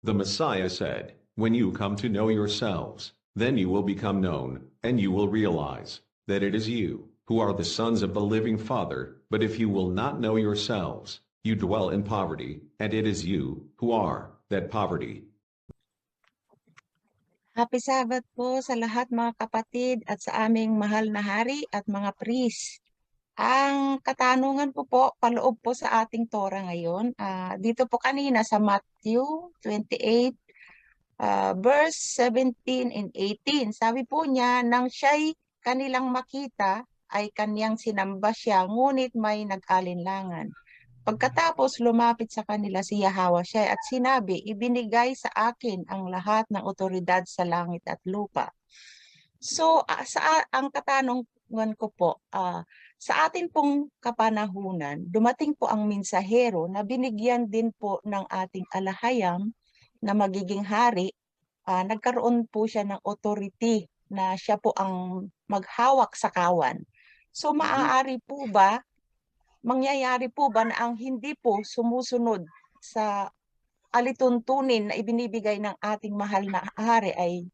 The Messiah said, "When you come to know yourselves, then you will become known, and you will realize that it is you who are the sons of the living Father. But if you will not know yourselves, you dwell in poverty, and it is you who are that poverty." Happy Sabbath po sa lahat mga kapatid at sa aming mahal na hari at mga priest. Ang katanungan po paloob po sa ating Torah ngayon, dito po kanina sa Matthew 28, verse 17 and 18. Sabi po niya, nang siya'y kanilang makita, ay kaniyang sinamba siya, ngunit may nag-alinlangan. Pagkatapos lumapit sa kanila si Yahawashai at sinabi, ibinigay sa akin ang lahat ng otoridad sa langit at lupa. So, ang katanungan ko po, sa atin pong kapanahunan, dumating po ang mensahero na binigyan din po ng ating alahayam na magiging hari. Nagkaroon po siya ng authority na siya po ang maghawak sa kawan. So, mangyayari po ba na ang hindi po sumusunod sa alituntunin na ibinibigay ng ating mahal na hari ay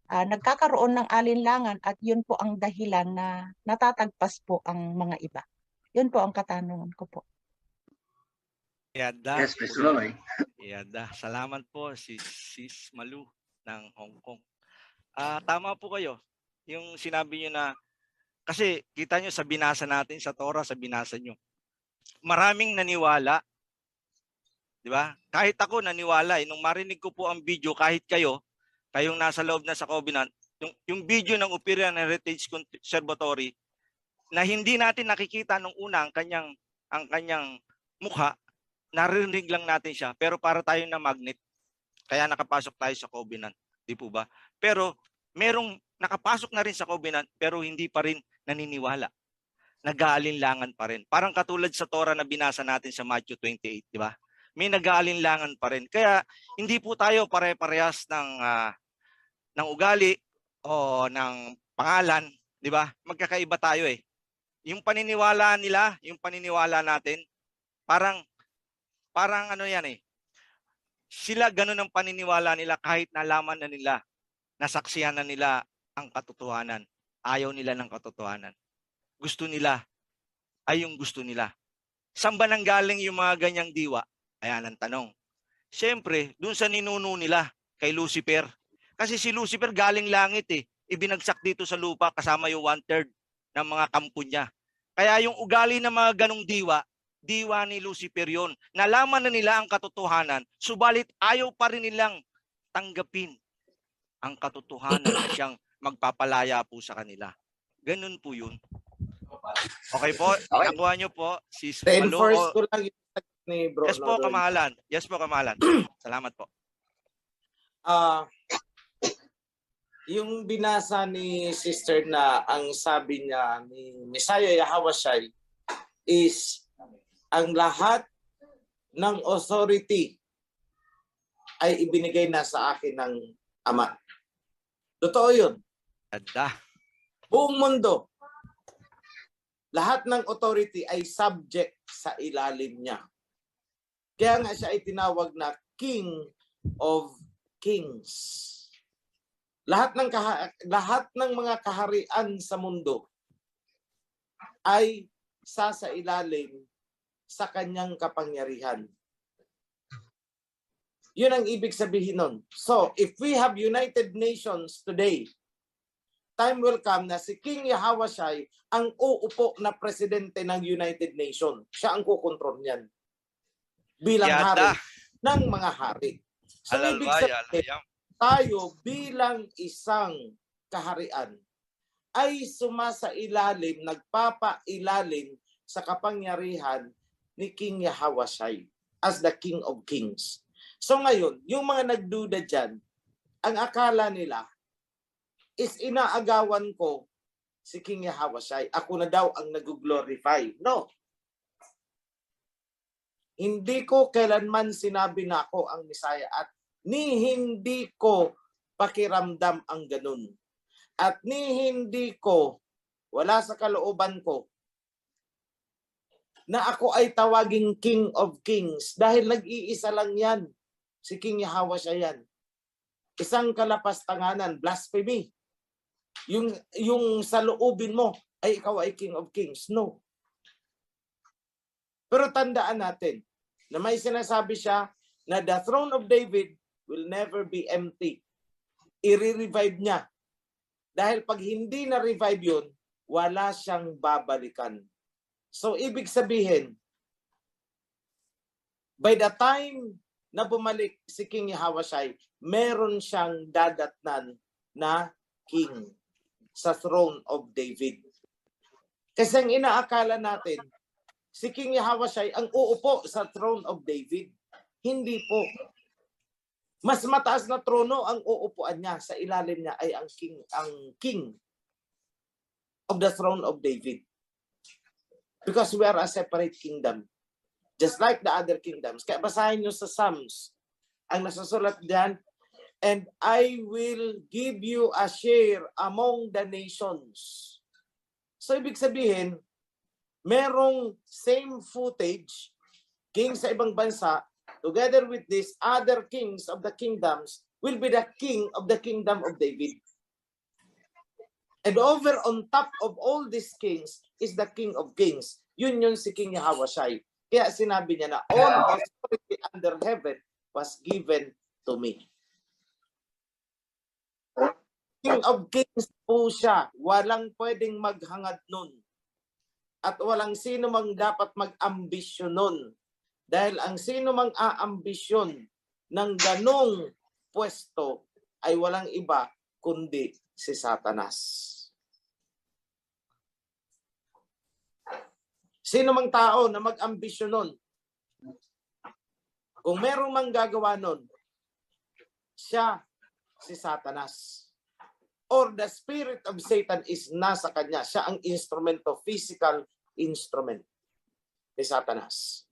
nagkakaroon ng alinlangan at yun po ang dahilan na natatagpas po ang mga iba? Yun po ang katanungan ko po. Yada, Yes, Mr. Loy. Yada. Salamat po si Sis Malu ng Hong Kong. Tama po kayo. Yung sinabi niyo na, kasi kita niyo sa binasa natin sa Torah, sa binasa niyo. Maraming naniwala. Di ba? Kahit ako naniwala. Nung marinig ko po ang video, kahit kayong nasa loob na sa Covenant, yung video ng Upirian Heritage Conservatory, na hindi natin nakikita nung una ang kanyang mukha, narinig lang natin siya, pero para tayo na magnet, kaya nakapasok tayo sa Covenant, di po ba? Pero merong nakapasok na rin sa Covenant, pero hindi pa rin naniniwala. Nag-aalinlangan pa rin. Parang katulad sa Torah na binasa natin sa Matthew 28, di ba? May nag-aalinlangan pa rin. Kaya hindi po tayo pare-parehas ng ugali o ng pangalan, di ba? Magkakaiba tayo eh. Yung paniniwala nila, yung paniniwala natin, parang ano yan eh. Sila ganun ang paniniwala nila kahit nalaman na nila, nasaksihan na nila ang katotohanan. Ayaw nila ng katotohanan. Gusto nila ay yung gusto nila. Saan ba nanggaling yung mga ganyang diwa? Ayan ang tanong. Siyempre, dun sa ninuno nila, kay Lucifer. Kasi si Lucifer galing langit eh. Ibinagsak dito sa lupa kasama yung 1/3 ng mga kampo niya. Kaya yung ugali ng mga ganong diwa ni Lucifer yun. Nalaman na nila ang katotohanan, subalit ayaw pa rin nilang tanggapin ang katotohanan na siyang magpapalaya po sa kanila. Ganun po yun. Okay po, nakuha nyo po. Si Reinforce ko lang yung ni bro. Yes po, kamahalan. Yes po, kamahalan. Salamat po. Yung binasa ni sister na ang sabi niya ni Messiah Yahawashai is ang lahat ng authority ay ibinigay na sa akin ng Ama. Totoo yun. Ada. Buong mundo, lahat ng authority ay subject sa ilalim niya. Kaya nga siya ay tinawag na King of Kings. Lahat ng mga kaharian sa mundo ay sa ilalim sa kanyang kapangyarihan. Yun ang ibig sabihin nun. So, if we have United Nations today, time will come na si King Yahawashai ang uupo na presidente ng United Nations. Siya ang kukontrol niyan. Bilang hari ng mga hari. So, ibig sabihin, tayo bilang isang kaharian ay sumasailalim, nagpapailalim sa kapangyarihan ni King Yahawashai as the King of Kings. So ngayon, yung mga nagduda dyan, ang akala nila is inaagawan ko si King Yahawashai. Ako na daw ang nag-glorify. No. Hindi ko kailanman sinabi na ako ang Messiah at ni hindi ko pakiramdam ang ganun. At ni hindi ko, wala sa kalooban ko, na ako ay tawaging King of Kings dahil nag-iisa lang yan. Si King Yahweh siya yan. Isang kalapastanganan, blasphemy. Yung sa loobin mo ay ikaw ay King of Kings. No. Pero tandaan natin na may sinasabi siya na the throne of David will never be empty. I-revive niya. Dahil pag hindi na-revive yun, wala siyang babalikan. So, ibig sabihin, by the time na bumalik si King Yahawashi, meron siyang dadatnan na king sa throne of David. Kasi ang inaakala natin, si King Yahawashi ang uupo sa throne of David. Hindi po. Mas mataas na trono ang uupuan niya. Sa ilalim niya ay ang king of the throne of David. Because we are a separate kingdom. Just like the other kingdoms. Kaya basahin nyo sa Psalms. Ang nasasulat diyan, and I will give you a share among the nations. So ibig sabihin, merong same footage, king sa ibang bansa, together with these other kings of the kingdoms, will be the king of the kingdom of David. And over on top of all these kings is the King of Kings. Yun si King Yahawashi. Kaya sinabi niya na all authority under heaven was given to me. King of Kings po siya. Walang pwedeng maghangad nun. At walang sino mang dapat mag-ambisyon nun. Dahil ang sino mang aambisyon ng ganong pwesto ay walang iba kundi si Satanas. Sino mang tao na mag-ambisyon nun, kung merong mang gagawa nun, siya si Satanas. Or the spirit of Satan is nasa kanya. Siya ang instrumento, physical instrument ni Satanas.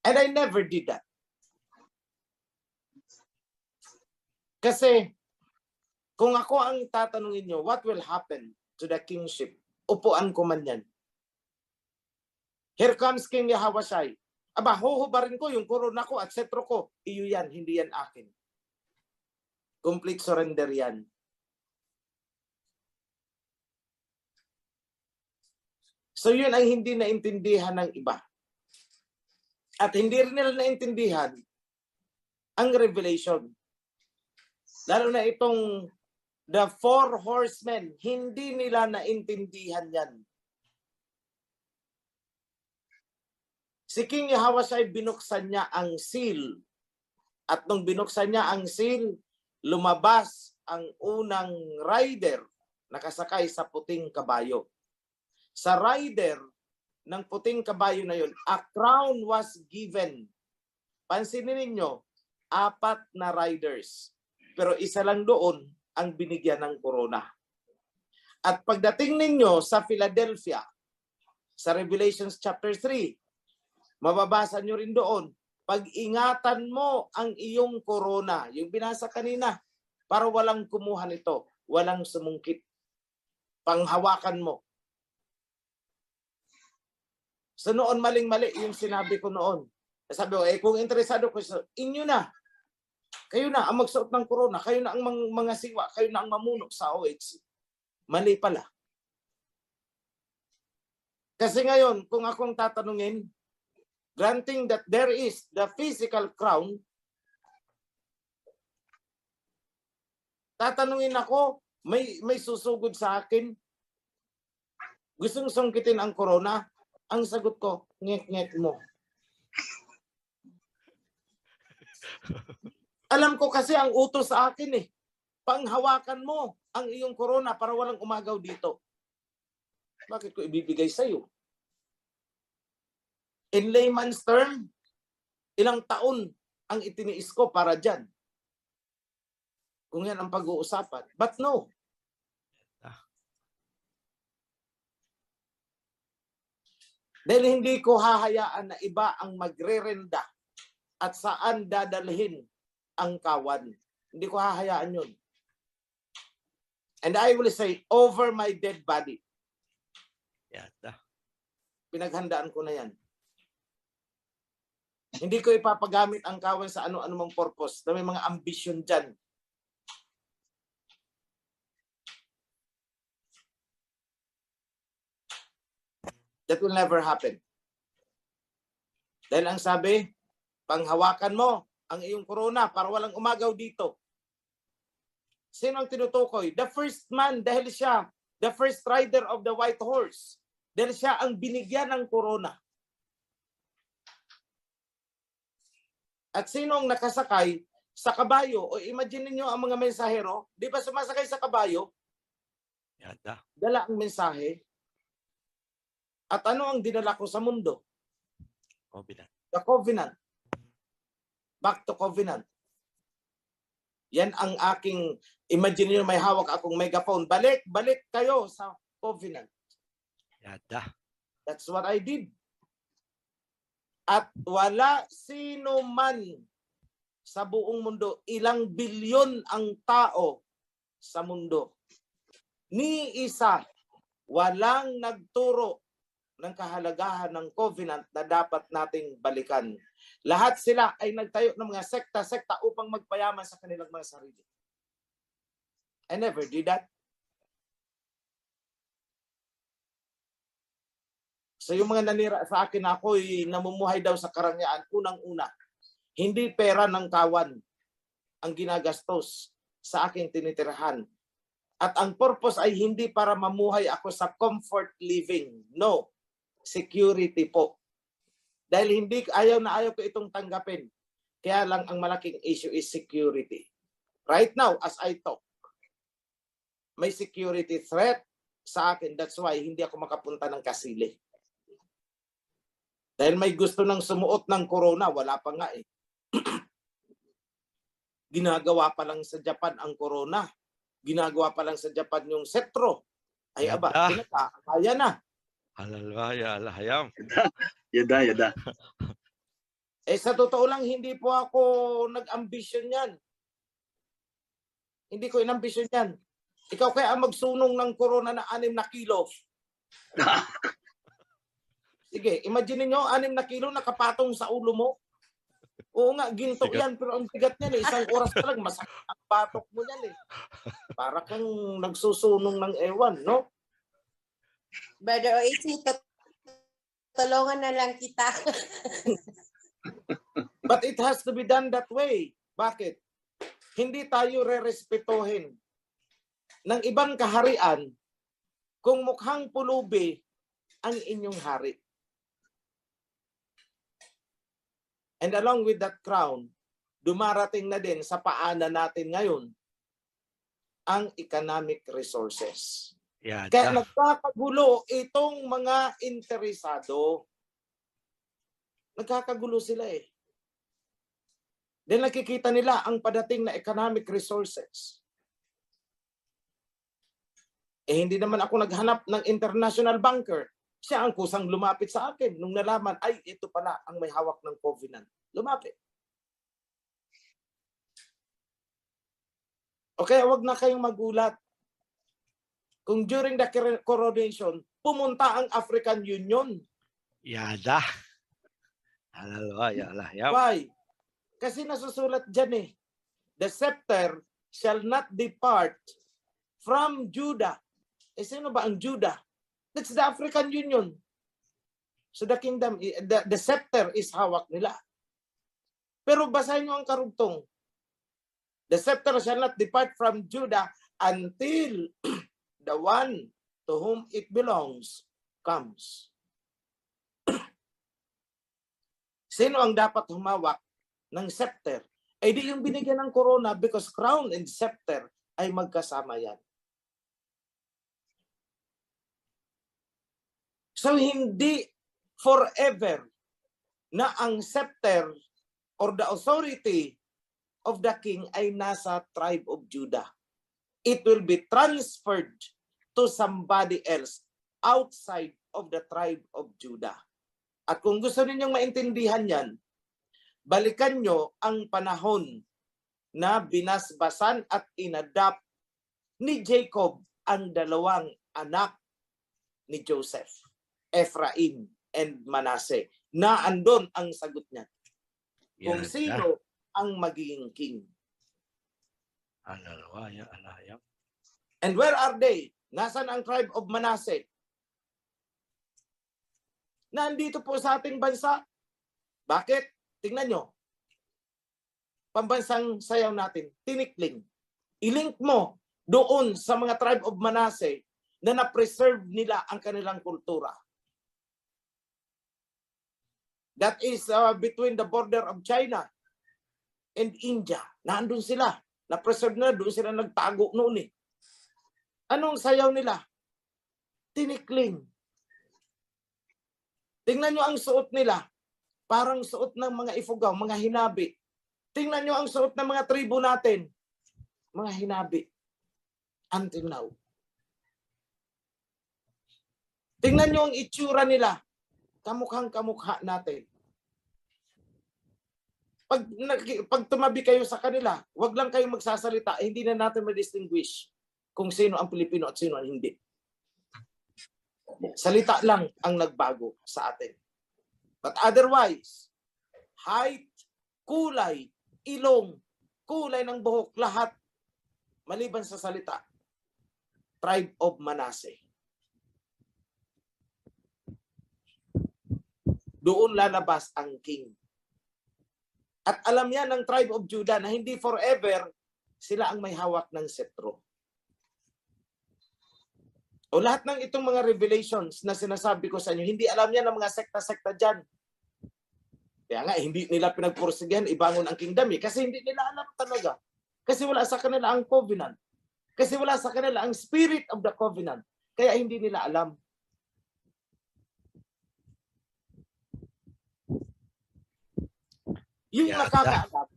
And I never did that. Kasi, kung ako ang tatanungin nyo, what will happen to the kingship? Upuan ko man yan. Here comes King Yahawashi. Aba, huhubarin ko yung korona ko at setro ko. Iyo yan, hindi yan akin. Complete surrender yan. So yun ang hindi naintindihan ng iba. At hindi rin nila naintindihan ang revelation. Lalo na itong the four horsemen, hindi nila naintindihan yan. Si King Yahawashi, binuksan niya ang seal. At nung binuksan niya ang seal, lumabas ang unang rider nakasakay sa puting kabayo. Sa rider ng puting kabayo na yun, a crown was given. Pansinin ninyo, 4 na riders. Pero isa lang doon ang binigyan ng corona. At pagdating ninyo sa Philadelphia, sa Revelations chapter 3, mababasa nyo rin doon, pag-ingatan mo ang iyong corona, yung binasa kanina, para walang kumuha nito, walang sumungkit. Panghawakan mo. So noon maling-mali yung sinabi ko noon. Sabi ko, kung interesado ko, inyo na. Kayo na ang magsuot ng corona, kayo na ang mga siwa, kayo na ang mamuno sa OHC. Mali pala. Kasi ngayon, kung akong tatanungin, granting that there is the physical crown, tatanungin ako, may susugod sa akin, gustong sungkitin ang corona, ang sagot ko, ngek-ngek mo. Alam ko kasi ang utos sa akin panghawakan mo ang iyong corona para walang umagaw dito. Bakit ko ibibigay sa'yo? In layman's term, ilang taon ang itiniis ko para dyan. Kung yan ang pag-uusapan. But no. Dahil hindi ko hahayaan na iba ang magre-renda at saan dadalhin ang kawan. Hindi ko hahayaan yun. And I will say, over my dead body. Yata. Pinaghandaan ko na yan. Hindi ko ipapagamit ang kawan sa ano-anumang purpose na may mga ambisyon dyan. That will never happen. Dahil ang sabi, panghawakan mo ang iyong corona para walang umagaw dito. Sino ang tinutukoy? The first man, dahil siya, the first rider of the white horse. Dahil siya ang binigyan ng corona. At sino ang nakasakay sa kabayo? O imagine niyo ang mga mensahero, di ba sumasakay sa kabayo? Yada. Dala ang mensahe. At ano ang dinala ko sa mundo? Covenant. The covenant. Back to covenant. Yan ang aking, imagine niyo may hawak akong megaphone. Balik kayo sa covenant. Yada. That's what I did. At wala sino man sa buong mundo, ilang bilyon ang tao sa mundo. Ni isa, walang nagturo ng kahalagahan ng covenant na dapat nating balikan. Lahat sila ay nagtayo ng mga sekta-sekta upang magpayaman sa kanilang mga sarili. I never did that. So yung mga nanira sa akin, ako'y namumuhay daw sa karangyaan, unang-una, hindi pera ng kawan ang ginagastos sa aking tinitirahan. At ang purpose ay hindi para mamuhay ako sa comfort living. No. Security po. Dahil ayaw ko itong tanggapin. Kaya lang ang malaking issue is security. Right now, as I talk, may security threat sa akin. That's why hindi ako makapunta ng Kasili. Dahil may gusto ng sumuot ng corona, wala pa nga eh. Ginagawa pa lang sa Japan ang corona. Ginagawa pa lang sa Japan yung setro. Ay aba, kaya na. Halalwaya, alahayam. Yada. Eh sa totoo lang, hindi po ako nag-ambisyon yan. Hindi ko in-ambisyon yan. Ikaw kaya ang magsunong ng corona na 6 na kilo. Sige, imagine niyo 6 na kilo nakapatong sa ulo mo. Oo nga, ginto yan, pero ang bigat niyan eh. 1 oras pa lang, masakit ang batok mo yan eh. Para kang nagsusunong ng ewan, no? Brother Oasis, tulungan na lang kita. But it has to be done that way. Bakit? Hindi tayo re-respetuhin ng ibang kaharian kung mukhang pulubi ang inyong hari. And along with that crown, dumarating na din sa paanan natin ngayon ang economic resources. Yada. Kaya nagkakagulo itong mga interesado. Nagkakagulo sila eh. Dahil nakikita nila ang padating na economic resources. Eh hindi naman ako naghanap ng international banker. Siya ang kusang lumapit sa akin nung nalaman, ay ito pala ang may hawak ng covenant. Lumapit. Okay, wag na kayong magulat. Kung during the coronation, pumunta ang African Union. Yada. Halalwaya, alahayam. Why? Kasi nasusulat dyan eh. The scepter shall not depart from Judah. Eh sino ba ang Judah? That's the African Union. So the kingdom, the scepter is hawak nila. Pero basahin nyo ang karugtong. The scepter shall not depart from Judah until the one to whom it belongs comes. Sino ang dapat humawak ng scepter? Eh di yung binigyan ng corona because crown and scepter ay magkasama yan. So hindi forever na ang scepter or the authority of the king ay nasa tribe of Judah. It will be transferred to somebody else outside of the tribe of Judah. At kung gusto ninyong maintindihan yan, balikan nyo ang panahon na binasbasan at inadapt ni Jacob ang 2 anak ni Joseph, Ephraim and Manasseh, na andon ang sagot niya. kung Yan. sino ang magiging king. Analaya. And where are they? Nasaan ang tribe of Manasseh? Nandito po sa ating bansa. Bakit? Tingnan nyo. Pambansang sayaw natin, tinikling. I-link mo doon sa mga tribe of Manasseh na na-preserve nila ang kanilang kultura. That is between the border of China and India. Nandun sila. Na-preserve nila. Doon sila nagtago noon eh. Anong sayaw nila? Tinikling. Tingnan nyo ang suot nila. Parang suot ng mga Ifugao, mga hinabi. Tingnan nyo ang suot ng mga tribo natin. Mga hinabi. Until now. Tingnan nyo ang itsura nila. Kamukhang kamukha natin. Pag tumabi kayo sa kanila, wag lang kayo magsasalita, hindi na natin ma-distinguish kung sino ang Pilipino at sino ang hindi. Salita lang ang nagbago sa atin. But otherwise, height, kulay, ilong, kulay ng buhok, lahat, maliban sa salita, tribe of Manasseh. Doon lalabas ang king. At alam yan ng tribe of Judah na hindi forever sila ang may hawak ng setro. O lahat ng itong mga revelations na sinasabi ko sa inyo, hindi alam yan ng mga sekta-sekta dyan. Kaya nga, hindi nila pinagpursigihan ibangon ang kingdom eh. Kasi hindi nila alam talaga. Kasi wala sa kanila ang covenant. Kasi wala sa kanila ang spirit of the covenant. Kaya hindi nila alam. Yung nakakaalam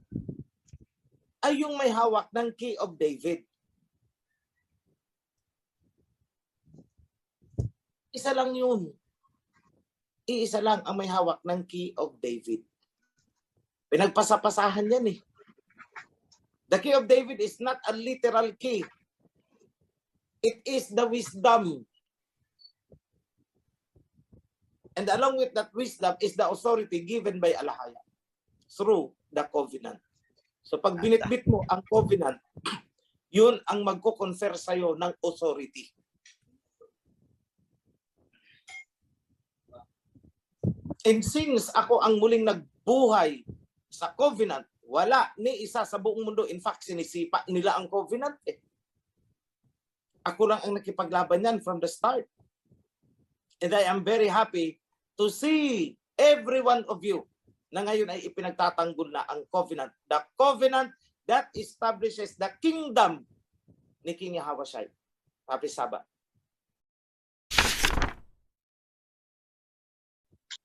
ay yung may hawak ng key of David. Isa lang yun. Iisa lang ang may hawak ng key of David. Pinagpasapasahan yan eh. The key of David is not a literal key. It is the wisdom. And along with that wisdom is the authority given by Alahaya through the covenant. So pag binitbit mo ang covenant, yun ang magko-confer sa'yo ng authority. And since ako ang muling nagbuhay sa covenant, wala ni isa sa buong mundo. In fact, sinisipa nila ang covenant eh. Ako lang ang nakipaglaban yan from the start. And I am very happy to see every one of you na ngayon ay ipinagtatanggol na ang covenant. The covenant that establishes the kingdom ni King Yahawashi. Happy Sabbath.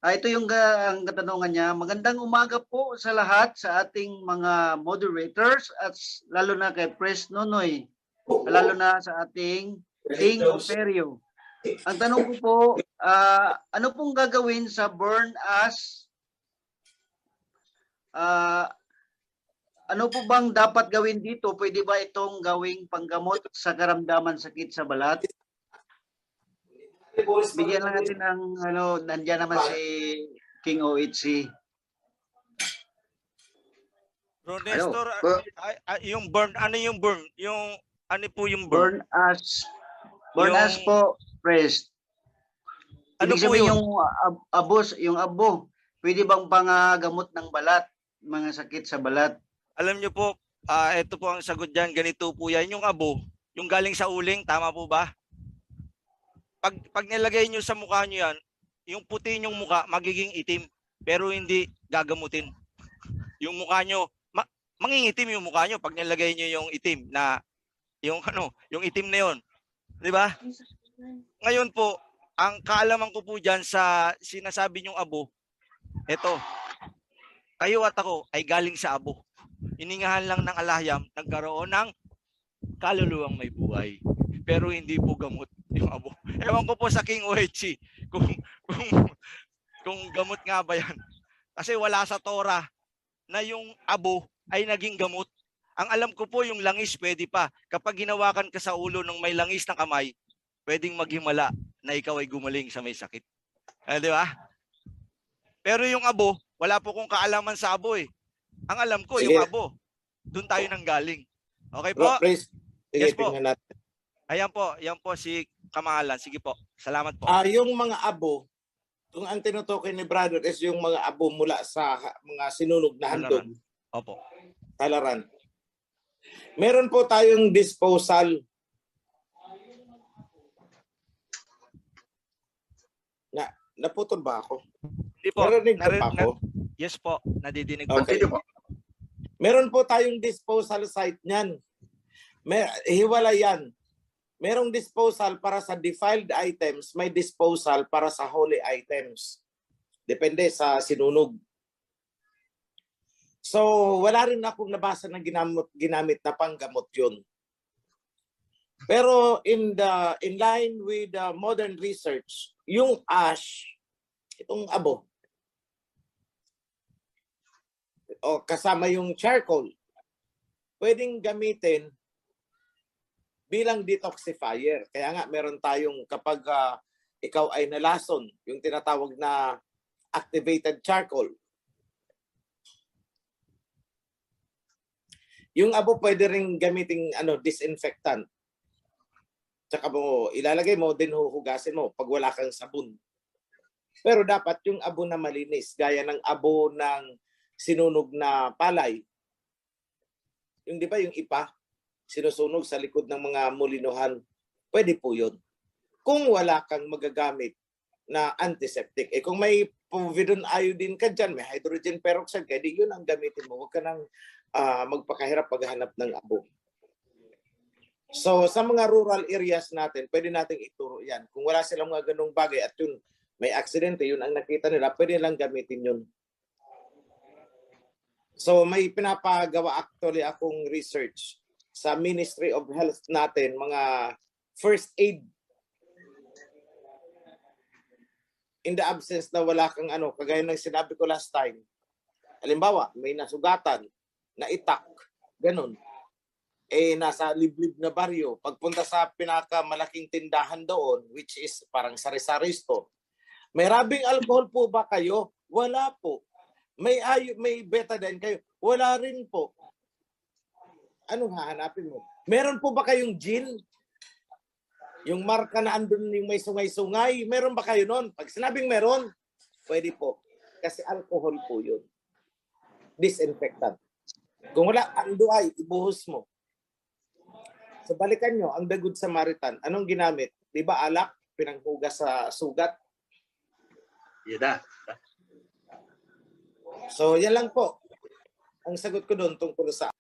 Ito yung ang katanungan niya. Magandang umaga po sa lahat, sa ating mga moderators at lalo na kay Pres Nonoy, lalo na sa ating King Operio. Ang tanong ko po, ano pong gagawin sa burn as? Ano po bang dapat gawin dito? Pwede ba itong gawing panggamot sa karamdaman sakit sa balat? Bigyan lang natin ng nandiyan naman si King OHC. Bro Nestor, yung burn, ano yung burn? Yung ano po yung burn? Burn as po, Pres. Ano Ibig po sabihin yun? yung abo, pwede bang pangagamot ng balat, mga sakit sa balat? Alam nyo po, ito po ang sagot dyan. Ganito po yan. Yung abo, yung galing sa uling, tama po ba? Pag nilagay nyo sa mukha nyo yan, yung puti nyong mukha magiging itim, pero hindi gagamutin. Yung mukha nyo, mangingitim yung mukha nyo pag nilagay nyo yung itim na, yung itim na yun. Di ba? Ngayon po, ang kaalaman ko po dyan sa sinasabi nyong abo, eto, kayo at ako ay galing sa abo. Iningahan lang ng Alahyam, nagkaroon ng kaluluwang may buhay. Pero hindi po gamot yung abo. Ewan ko po sa King OHC kung gamot nga ba yan. Kasi wala sa Torah na yung abo ay naging gamot. Ang alam ko po yung langis pwede pa. Kapag ginawakan ka sa ulo ng may langis na kamay, pwedeng maghimala na ikaw ay gumaling sa may sakit. Di ba? Pero yung abo, wala po kong kaalaman sa abo eh. Ang alam ko, Sige. yung abo. Doon tayo nang galing. Okay po? Bro, please. Sige, Yes po. tingnan natin. Ayan po, yan po si Kamahalan. Sige po. Salamat po. Yung mga abo, kung ang tinutukoy ni brother is yung mga abo mula sa mga sinunog na handog, Opo. talaran. Meron po tayong disposal naputol ba ako? Hindi po. Narinig ko pa ako? Yes po, nadidinig po. Okay. Meron po tayong disposal site niyan. Hiwalay yan. Merong disposal para sa defiled items, may disposal para sa holy items. Depende sa sinunog. So, wala rin akong nabasa na ginamit na panggamot yun. Pero in line with modern research, yung ash, itong abo, o kasama yung charcoal, pwedeng gamitin bilang detoxifier. Kaya nga meron tayong kapag ikaw ay nalason, yung tinatawag na activated charcoal. Yung abo pwede ring gamiting disinfectant. Tsaka mo ilalagay mo, din huhugasin mo pag wala kang sabon. Pero dapat yung abo na malinis, gaya ng abo ng sinunog na palay. Yung di ba yung ipa, sinusunog sa likod ng mga mulinohan, pwede po yun. Kung wala kang magagamit na antiseptic, kung may povidone iodine ka dyan, may hydrogen peroxide ka, di yun ang gamitin mo. Huwag ka nang magpakahirap paghanap ng abo. So sa mga rural areas natin, pwede nating ituro yan. Kung wala silang mga ganung bagay at yun, may aksidente, yun ang nakita nila, pwede lang gamitin yun. So may pinapagawa actually akong research sa Ministry of Health natin, mga first aid. In the absence na wala kang kagaya ng sinabi ko last time. Halimbawa, may nasugatan, na itak, ganun. Nasa liblib na baryo. Pagpunta sa pinakamalaking tindahan doon, which is parang sari-sari store, may rabing alcohol po ba kayo? Wala po. May betadine kayo? Wala rin po. Anong hahanapin mo? Meron po ba kayong gin? Yung marka na andun yung may sungay-sungay, meron ba kayo nun? Pag sinabing meron, pwede po. Kasi alcohol po yun. Disinfectant. Kung wala, anduay, ibuhos mo. So balikan nyo, ang The Good Samaritan, anong ginamit? Diba alak, pinanghugas sa sugat? Yada. So yan lang po. Ang sagot ko doon tungkol sa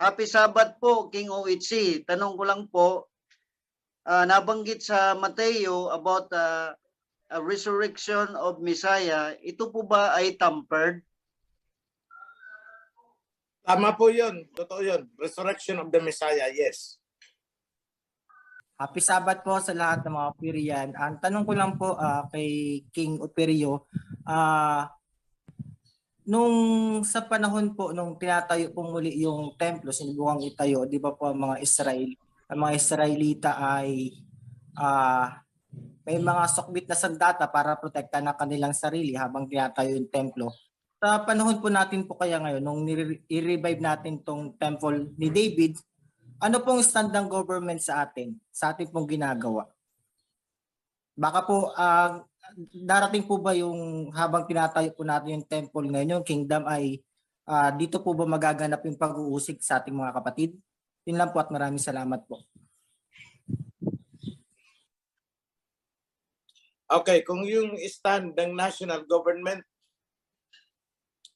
Happy Sabbath po, King OHC. Tanong ko lang po, nabanggit sa Mateo about a resurrection of Messiah. Ito po ba ay tampered? tama po yun. Totoo yun. Resurrection of the Messiah, yes. Happy Sabbath po sa lahat ng mga Operian. Ang tanong ko lang po kay King Operio, nung sa panahon po nung tinatayo po muli yung templo, sinubukang itayo, di ba po ang mga Israelita ay may mga sukbit na sandata para protektahan ng kanilang sarili habang tinatayo yung templo. Sa panahon po natin po kaya ngayon, nung i-revive natin tong temple ni David, ano pong stand ng government sa atin pong ginagawa? Baka po darating po ba yung habang tinatayo po natin yung temple ngayon, yung kingdom ay dito po ba magaganap yung pag-uusig sa ating mga kapatid? Yun lang po at maraming salamat po. Okay, kung yung stand ng national government,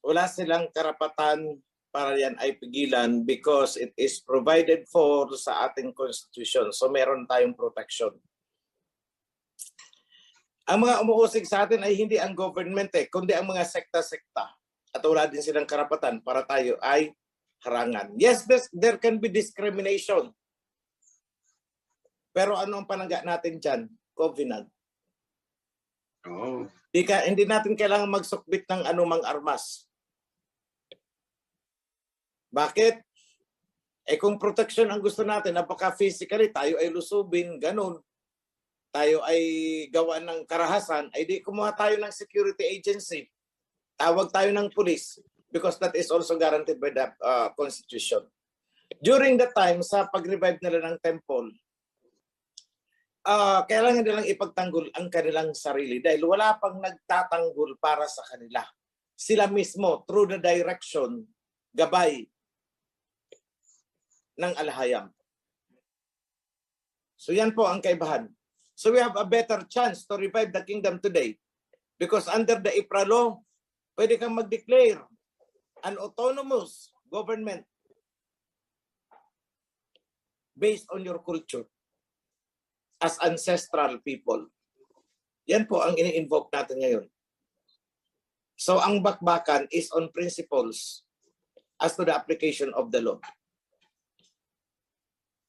wala silang karapatan para yan ay pigilan because it is provided for sa ating constitution. So meron tayong protection. Ang mga umuusig sa atin ay hindi ang government kundi ang mga sekta-sekta. At wala din silang karapatan para tayo ay harangan. Yes, there can be discrimination. Pero ano ang panangga natin dyan? Covenant. Oh. Hindi natin kailangan magsukbit ng anumang armas. Bakit? Kung protection ang gusto natin, napaka physically tayo ay lusubin, ganun. tayo ay gawa ng karahasan, ay di kumuha tayo ng security agency. Tawag tayo ng police because that is also guaranteed by the Constitution. During the time, sa pag-revive nila ng temple, kailangan nilang ipagtanggol ang kanilang sarili dahil wala pang nagtatanggol para sa kanila. Sila mismo, through the direction, gabay ng alahayam. So yan po ang kaibahan. So we have a better chance to revive the kingdom today because under the IPRA law, pwede kang mag-declare an autonomous government based on your culture as ancestral people. Yan po ang ini-invoke natin ngayon. So ang bakbakan is on principles as to the application of the law.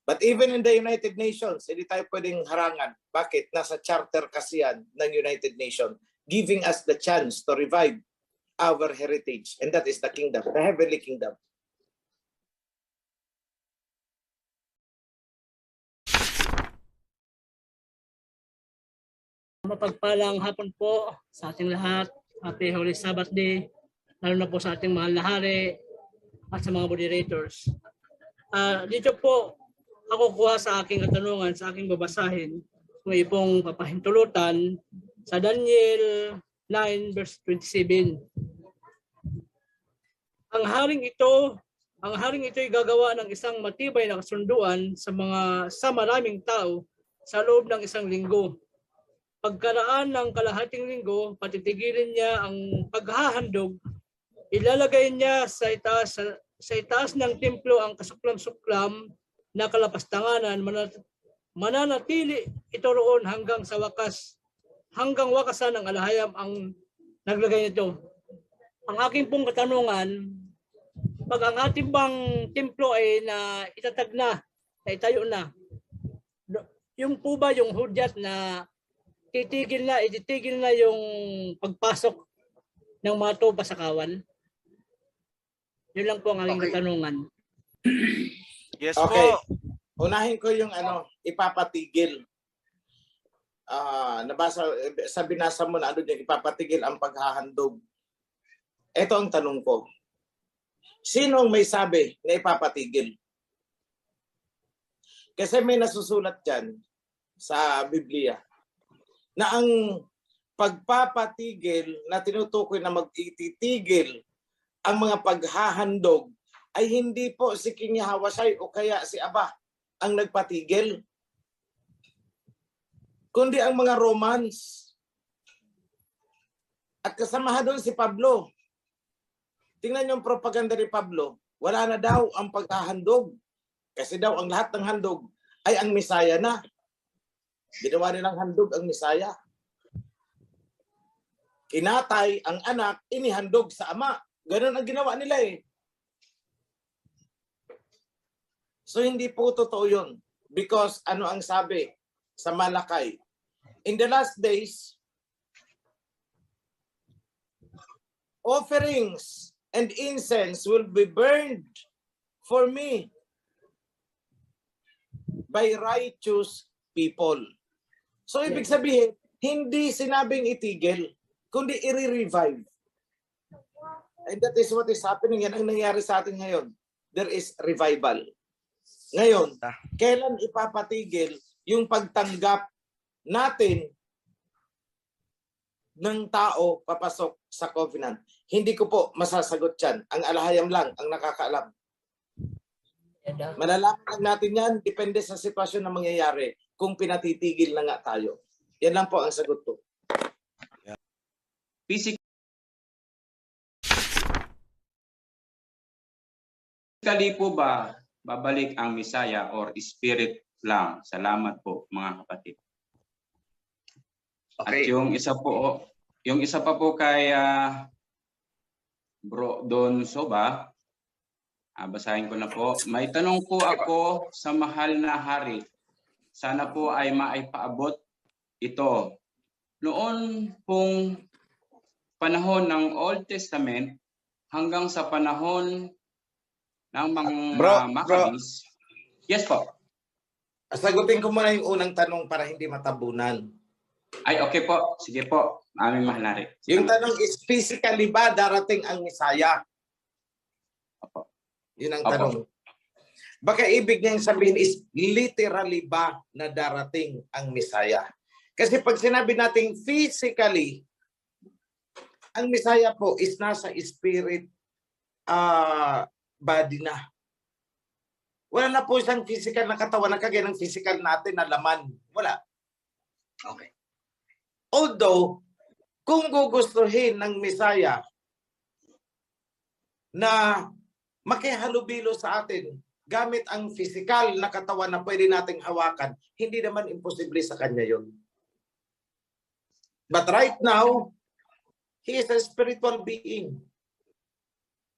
But even in the United Nations, hindi tayo pwedeng harangan. Bakit? Nasa charter kasi yan ng United Nations, giving us the chance to revive our heritage. And that is the kingdom, the heavenly kingdom. Mapagpalang hapon po sa ating lahat. Happy Holy Sabbath Day. Lalo na po sa ating mahal na hari at sa mga moderators. Dito po ako kuha sa aking katanungan, sa aking babasahin. May pong papahintulutan sa Daniel 9 verse 27. Ang haring ito ay gagawa ng isang matibay na kasunduan sa maraming tao sa loob ng isang linggo. Pagkaraan ng kalahating linggo, patitigilin niya ang paghahandog. Ilalagay niya sa itaas ng templo ang kasuklam-suklam na kalapastanganan. Mananatili ito roon hanggang wakasan ng alahayam ang naglagay nito. Ang aking pong katanungan, pag ang ating bang templo ay itatag na, itayo na, yung po ba yung hudyat na ititigil na yung pagpasok ng mga tuba sa kawan? Yun lang po ang aking katanungan. Yes Okay. po. Unahin ko yung ipapatigil. Binasa mo na yung ipapatigil ang paghahandog. Ito ang tanong ko. Sino ang may sabi na ipapatigil? Kasi may nasusulat dyan sa Biblia na ang pagpapatigil na tinutukoy na mag-ititigil ang mga paghahandog ay hindi po si King Yahweh o kaya si Aba ang nagpatigil, kundi ang mga Romans. At kasamahan doon si Pablo. Tingnan yung propaganda ni Pablo, wala na daw ang paghahandog. Kasi daw ang lahat ng handog ay ang Misaya na. Ginawa nilang handog ang Misaya. Kinatay ang anak, inihandog sa ama. Ganun ang ginawa nila eh. So hindi po totoo yun. Because ano ang sabi sa Malakay? In the last days, offerings and incense will be burned for me by righteous people. So ibig sabihin, hindi sinabing itigil, kundi i-revive. And that is what is happening. Yan ang nangyari sa atin ngayon. There is revival. Ngayon, kailan ipapatigil yung pagtanggap natin ng tao papasok sa covenant? Hindi ko po masasagot yan. Ang alahayam lang ang nakakaalam. Malalaman lang natin yan, depende sa sitwasyon na mangyayari kung pinatitigil na nga tayo. Yan lang po ang sagot ko. Physically po ba babalik ang Misaya or spirit lang? Salamat po mga kapatid. Okay. At yung isa pa po kay Bro Don Soba, basahin ko na po. May tanong po ako sa mahal na hari. Sana po ay maipaabot ito. Noon pong panahon ng Old Testament hanggang sa panahon ng mga Maccabees. Yes po. Sagutin ko muna yung unang tanong para hindi matabunan. Ay, okay po. Sige po. Aming mahalari. Yung tanong is, physically ba darating ang Misaya? Opo. Yun ang Opo. tanong. Baka ibig niyang sabihin is, literally ba na darating ang Misaya? Kasi pag sinabi natin physically, ang Misaya po is nasa spirit body na. Wala na po isang physical na katawan na kagaya ng physical natin na laman. Wala. Okay. Although, kung gugustuhin ng Misaya na makihalubilo sa atin gamit ang physical na katawan na pwede nating hawakan, hindi naman imposible sa kanya yun. But right now, he is a spiritual being.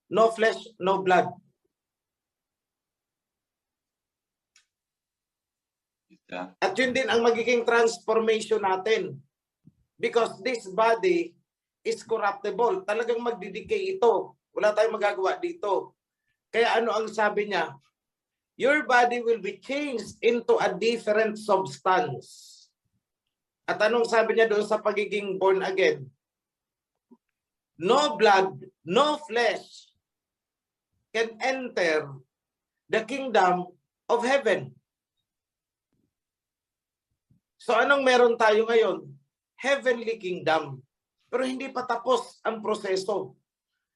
No flesh, no blood. At yun din ang magiging transformation natin. Because this body is corruptible. Talagang magdidecay ito. Wala tayong magagawa dito. Kaya ano ang sabi niya? Your body will be changed into a different substance. At anong sabi niya doon sa pagiging born again? No blood, no flesh can enter the kingdom of heaven. So anong meron tayo ngayon? Heavenly kingdom. Pero hindi pa tapos ang proseso.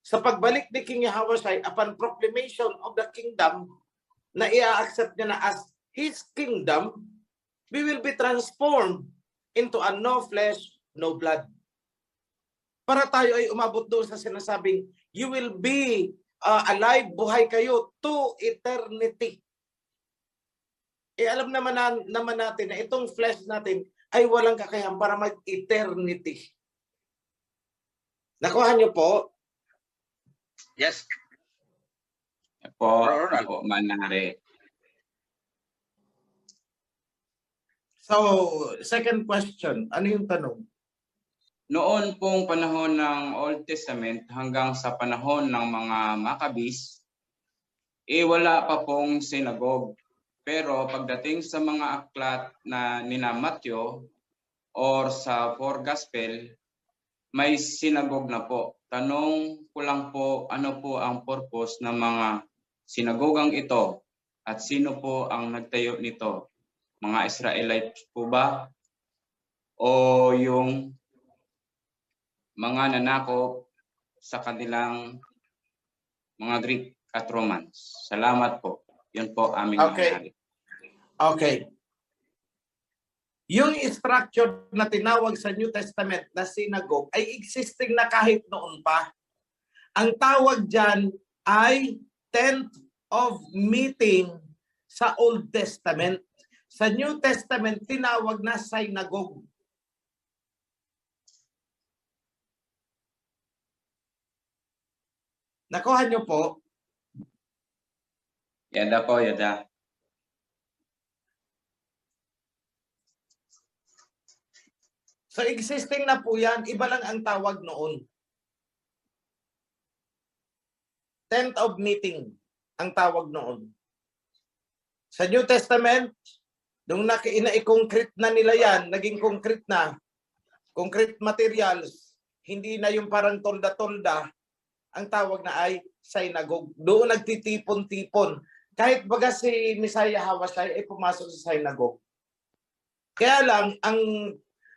Sa pagbalik ni King Yahushua, upon proclamation of the kingdom, na i-accept niya na as His kingdom, we will be transformed into a no flesh, no blood. Para tayo ay umabot doon sa sinasabing, you will be alive, buhay kayo to eternity. Alam naman natin na itong flesh natin ay walang kakayahan para mag-eternity. Nakuha niyo po? Yes. Po, po, manari. So, second question. Ano yung tanong? Noon pong panahon ng Old Testament hanggang sa panahon ng mga Maccabees, wala pa pong synagogue. Pero pagdating sa mga aklat na nina Matthew or sa Four Gospel, may synagogue na po. Tanong ko lang po, ano po ang purpose ng mga sinagogang ito at sino po ang nagtayo nito? Mga Israelites po ba? O yung mga nanakop sa kanilang mga Greek at Romans? Salamat po. Yun po aming Okay. Okay. Yung structure na tinawag sa New Testament na synagogue ay existing na kahit noon pa. Ang tawag dyan ay tent of meeting sa Old Testament. Sa New Testament, tinawag na synagogue. Nakuha niyo po? Yada po, yada. So existing na po yan, iba lang ang tawag noon. Tent of meeting ang tawag noon. Sa New Testament, nung i-concrete na nila yan, naging concrete na, concrete materials, hindi na yung parang tolda-tolda, ang tawag na ay synagogue. Doon nagtitipon-tipon. Kahit baga si Messiah Hawashai ay pumasok sa synagogue. Kaya lang,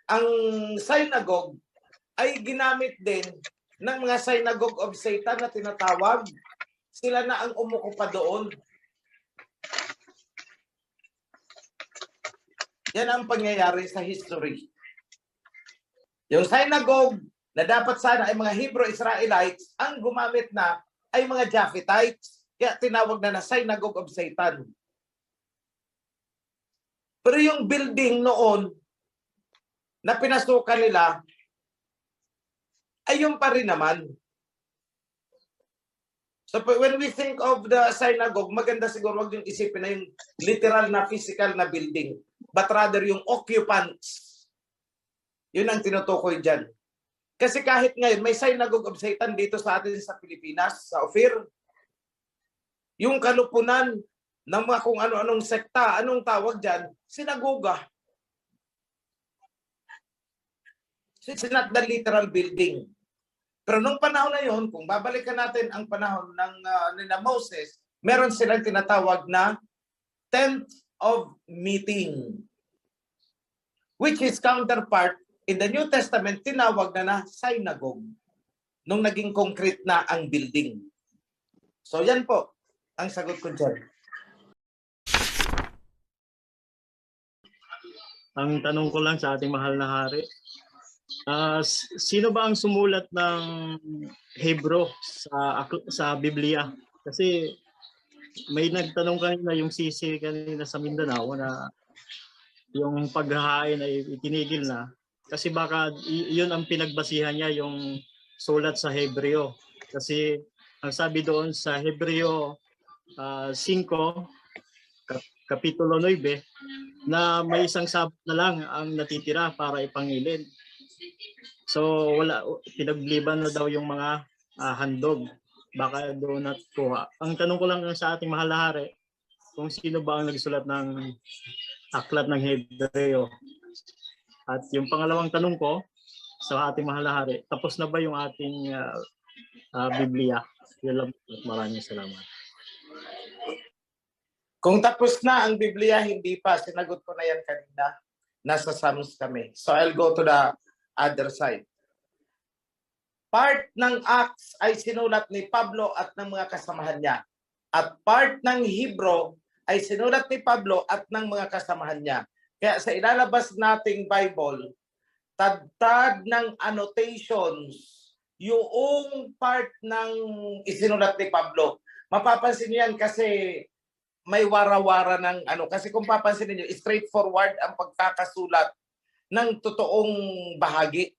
ang synagogue ay ginamit din ng mga synagogue of Satan na tinatawag. Sila na ang umukupa doon. Yan ang pangyayari sa history. Yung synagogue na dapat sana ay mga Hebrew Israelites, ang gumamit na ay mga Japhetites. Kaya tinawag na synagogue of Satan. Pero yung building noon na pinasukan nila ay yung pa rin naman. So when we think of the synagogue, maganda siguro wag yung isipin na yung literal na physical na building, but rather yung occupants. Yun ang tinutukoy dyan. Kasi kahit ngayon, may synagogue of Satan dito sa atin sa Pilipinas, sa Ophir. Yung Kalupunan, ng mga kung ano-anong sekta. Anong tawag dyan? Sinagoga. So it's not the literal building. Pero nung panahon na yon, kung babalikan natin ang panahon ng nila Moses, meron silang tinatawag na tent of meeting, which is counterpart in the New Testament, tinawag na synagogue, nung naging concrete na ang building. So yan po ang sagot ko dyan. Ang tanong ko lang sa ating mahal na hari, sino ba ang sumulat ng Hebro sa Biblia? Kasi may nagtanong kanina yung sisi kanina sa Mindanao na yung paghahain ay itinigil na. Kasi baka yun ang pinagbasihan niya, yung sulat sa Hebreo. Kasi ang sabi doon sa Hebreo 5, Kapitulo 9, na may isang sabat na lang ang natitira para ipangilin. So wala, pinagliban na daw yung mga handog. Baka doon natuwa. Ang tanong ko lang sa ating mahal na hari, kung sino ba ang nagsulat ng aklat ng Hebreo. At yung pangalawang tanong ko sa ating mahal na hari, tapos na ba yung ating Biblia? Yun lang. Maraming salamat. Kung tapos na ang Biblia, hindi pa. Sinagot ko na yan kanina. Nasa Psalms kami. So I'll go to the other side. Part ng Acts ay sinulat ni Pablo at ng mga kasamahan niya. At part ng Hebrew ay sinulat ni Pablo at ng mga kasamahan niya. Kaya sa ilalabas nating Bible, tad-tad ng annotations yung part ng isinulat ni Pablo. Mapapansin niyo yan kasi may wara-wara ng kasi kung papansin niyo, straightforward ang pagkakasulat ng totoong bahagi.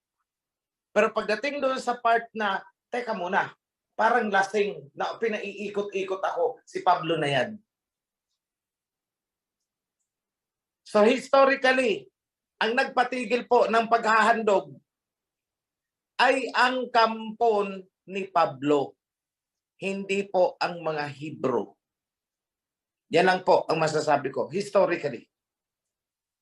Pero pagdating doon sa part na, teka muna, parang lasing na pinaiikot-ikot ako, si Pablo na yan. So historically, ang nagpatigil po ng paghahandog ay ang kampon ni Pablo, hindi po ang mga Hebrew. Yan lang po ang masasabi ko, historically.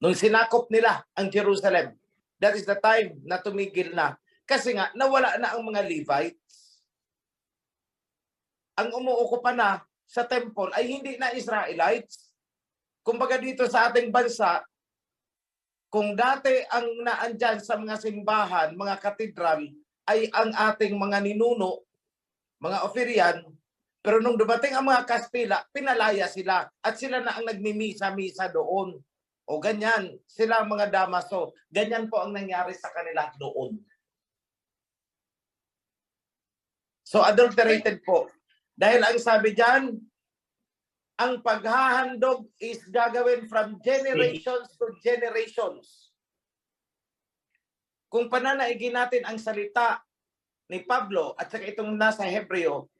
Nung sinakop nila ang Jerusalem, that is the time na tumigil na. Kasi nga, nawala na ang mga Levites. Ang umuukupa na sa temple ay hindi na Israelites. Kumbaga dito sa ating bansa, kung dati ang naandyan sa mga simbahan, mga katedral, ay ang ating mga ninuno, mga Ophirian, pero nung dumating ang mga Kastila, pinalaya sila at sila na ang nagmimisa-misa doon. O ganyan, sila ang mga Damaso. Ganyan po ang nangyari sa kanila doon. So adulterated po. Dahil ang sabi diyan, ang paghahandog is gagawin from generations to generations. Kung pananaigin natin ang salita ni Pablo at saka itong nasa Hebreo,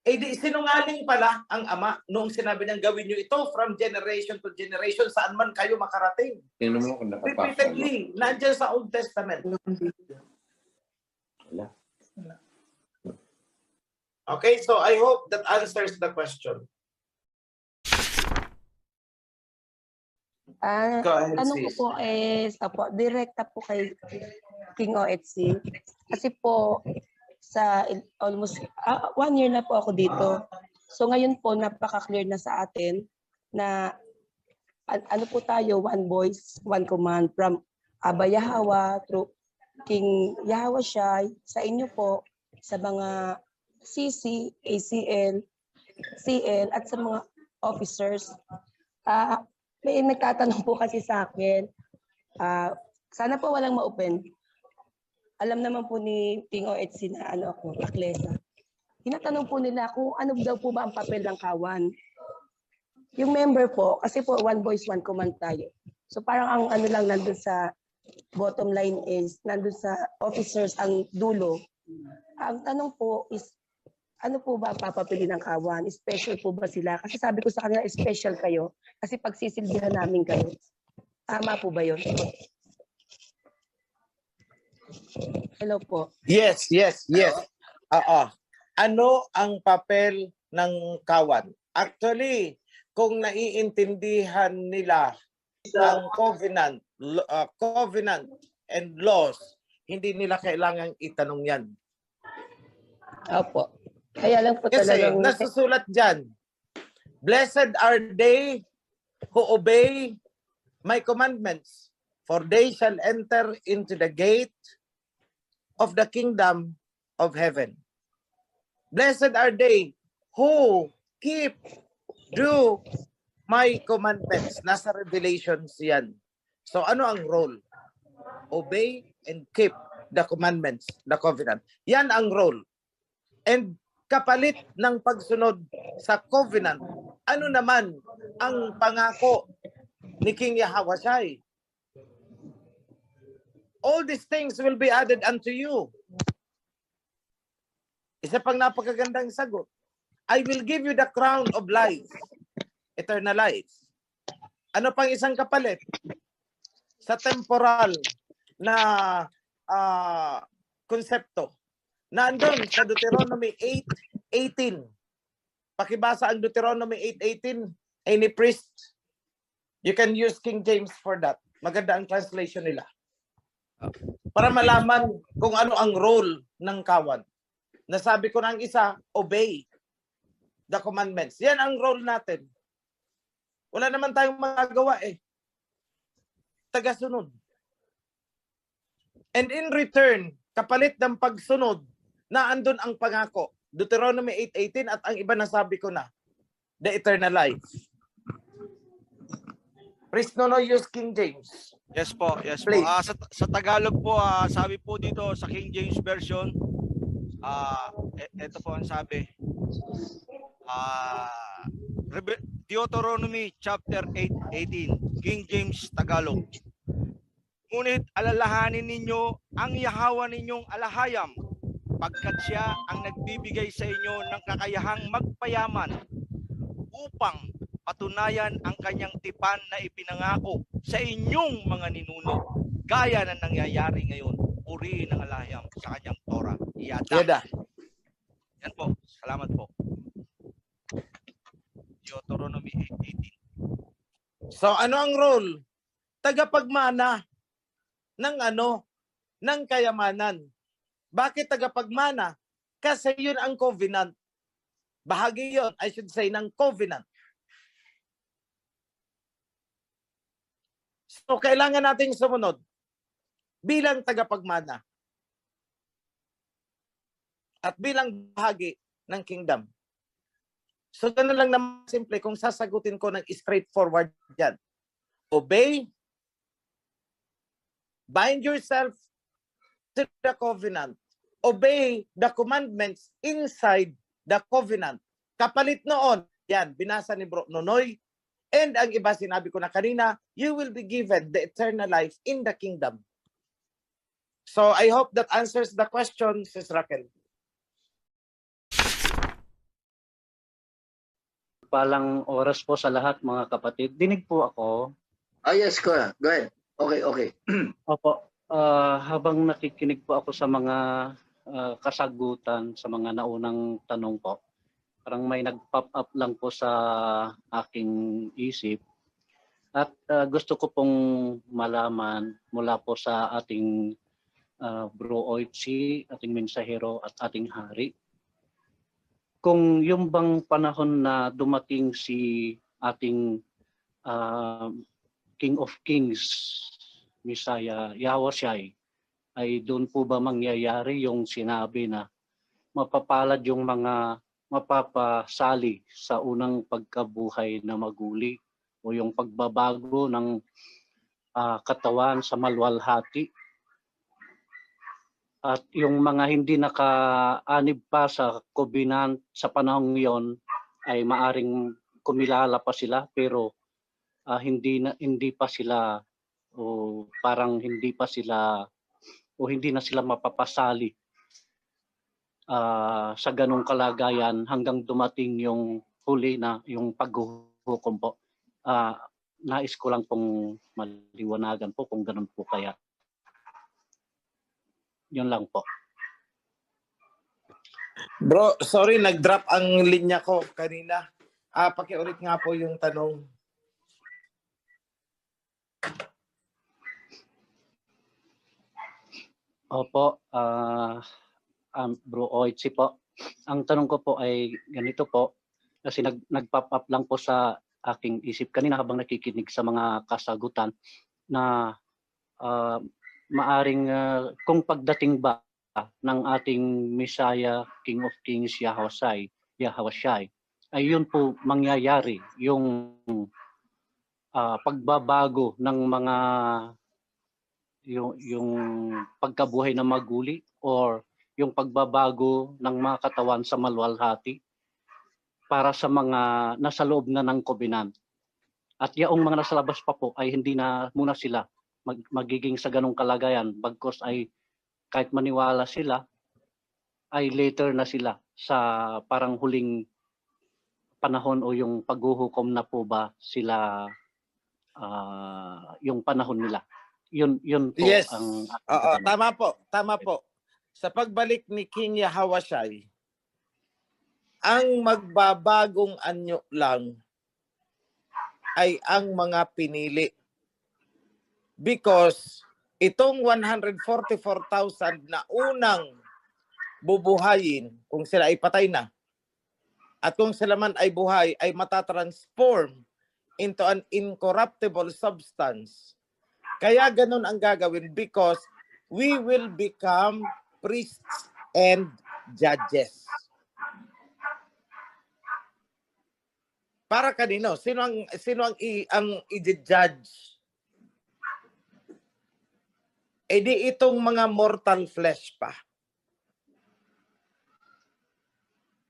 eh di sinungaling pala ang Ama noong sinabi niyang gawin niyo ito from generation to generation saan man kayo makarating. Repeatedly, nandiyan sa Old Testament. Okay, so I hope that answers the question. Go ahead, Tanong ko sis. po is, direkta po kay King OHC. Kasi po, sa almost 1 year na po ako dito. So ngayon po, napaka-clear na sa atin na ano po tayo, one voice, one command from Abba Yahweh through King Yahweh Shai, sa inyo po, sa mga CC, ACL, CL, at sa mga officers. May nagtatanong po kasi sa akin, sana po walang ma-open. Alam naman po ni King OHC na ako, Aklesa. Tinatanong po nila kung ano daw po ba ang papel ng kawan. Yung member po, kasi po one voice, one command tayo. So parang ang lang nandun sa bottom line is, nandun sa officers ang dulo. Ang tanong po is, ano po ba ang papapili ng kawan? Special po ba sila? Kasi sabi ko sa kanila, special kayo. Kasi pagsisilbihan namin kayo. Tama po ba yun? Hello po. Yes. Ano ang papel ng kawan? Actually, kung naiintindihan nila ang covenant and laws, hindi nila kailangang itanong yan. Opo. Kaya lang po Kasi talagang nasusulat dyan, blessed are they who obey my commandments, for they shall enter into the gate of the kingdom of heaven. Blessed are they who do my commandments. Nasa Revelations yan. So ano ang role? Obey and keep the commandments, the covenant. Yan ang role. And kapalit ng pagsunod sa covenant, ano naman ang pangako ni King Yahweh? All these things will be added unto you. Isa pang napakagandang sagot. I will give you the crown of life, eternal life. Ano pang isang kapalit? Sa temporal na konsepto. Nandun sa Deuteronomy 8:18. Pakibasa ang Deuteronomy 8:18. Any priest, you can use King James for that. Maganda ang translation nila. Para malaman kung ano ang role ng kawan. Nasabi ko na ang isa, obey the commandments. Yan ang role natin. Wala naman tayong magagawa eh. Tagasunod. And in return, kapalit ng pagsunod, na andun ang pangako. Deuteronomy 8:18 at ang iba nasabi ko na, the eternal life. Please no use King James. Yes po, yes Please. po. Sa Tagalog po, sabi po dito sa King James Version, ito po ang sabi. Deuteronomy chapter 8:18, King James Tagalog. Ngunit alalahanin ninyo ang Yahweh ninyong alahayam, pagkat siya ang nagbibigay sa inyo ng kakayahang magpayaman upang patunayan ang kanyang tipan na ipinangako sa inyong mga ninuno, gaya na nangyayari ngayon. Purihin ang alahayam sa kanyang Torah. Iyada. Yan po. Salamat po. Deuteronomy 8:18. So ano ang role? Tagapagmana ng kayamanan. Bakit tagapagmana? Kasi yun ang covenant. Bahagi yun, I should say, ng covenant. So kailangan nating sumunod bilang tagapagmana at bilang bahagi ng kingdom. So ganun lang naman simple kung sasagutin ko ng straightforward dyan. Obey, bind yourself to the covenant, obey the commandments inside the covenant. Kapalit noon, yan, binasa ni Bro Nonoy, and ang iba sinabi ko na kanina, you will be given the eternal life in the kingdom. So I hope that answers the question, Sis Raquel. Palang oras po sa lahat mga kapatid. Dinig po ako. Yes, go ahead. Okay. Opo. Habang nakikinig po ako sa mga kasagutan sa mga naunang tanong po, parang may nag-pop up lang po sa aking isip. At gusto ko pong malaman mula po sa ating Bro Oitzi, ating mensahero at ating hari, kung yung bang panahon na dumating si ating King of Kings, Messiah, Yahweh, ay doon po ba mangyayari yung sinabi na mapapalad yung mga mapapasali sa unang pagkabuhay na maguli o yung pagbabago ng katawan sa maluwalhati? At yung mga hindi naka-anib pa sa covenant sa panahong yon ay maaring kumilala pa sila pero hindi pa sila o parang hindi pa sila o hindi na sila mapapasali sa ganong kalagayan hanggang dumating yung huli na yung paghuhukom po. Nais ko lang pong maliwanagan po kung ganon po kaya. Yun lang po. Bro, sorry, nag-drop ang linya ko kanina. Pakiulit nga po yung tanong. Opo, Bro Oitsi po. Ang tanong ko po ay ganito po, kasi nag-pop up lang po sa aking isip kanina habang nakikinig sa mga kasagutan na maaring kung pagdating ba ng ating Messiah, King of Kings, Yahawashi, ay yun po mangyayari, yung pagbabago ng mga yung pagkabuhay ng maguli or yung pagbabago ng mga katawan sa maluwalhati para sa mga nasa loob na ng covenant. At yaong mga nasa labas pa po ay hindi na muna sila magiging sa ganong kalagayan, bagkos ay kahit maniwala sila ay later na sila sa parang huling panahon o yung paghuhukom na po ba sila yung panahon nila. Yun po Yes. ang Tama po. Sa pagbalik ni King Yahawashi, ang magbabagong anyo lang ay ang mga pinili. Because itong 144,000 na unang bubuhayin, kung sila ay patay na, at kung sila man ay buhay, ay matatransform into an incorruptible substance. Kaya ganun ang gagawin because we will become priests and judges. Para kanino? Sino ang i-judge? Eh di itong mga mortal flesh pa.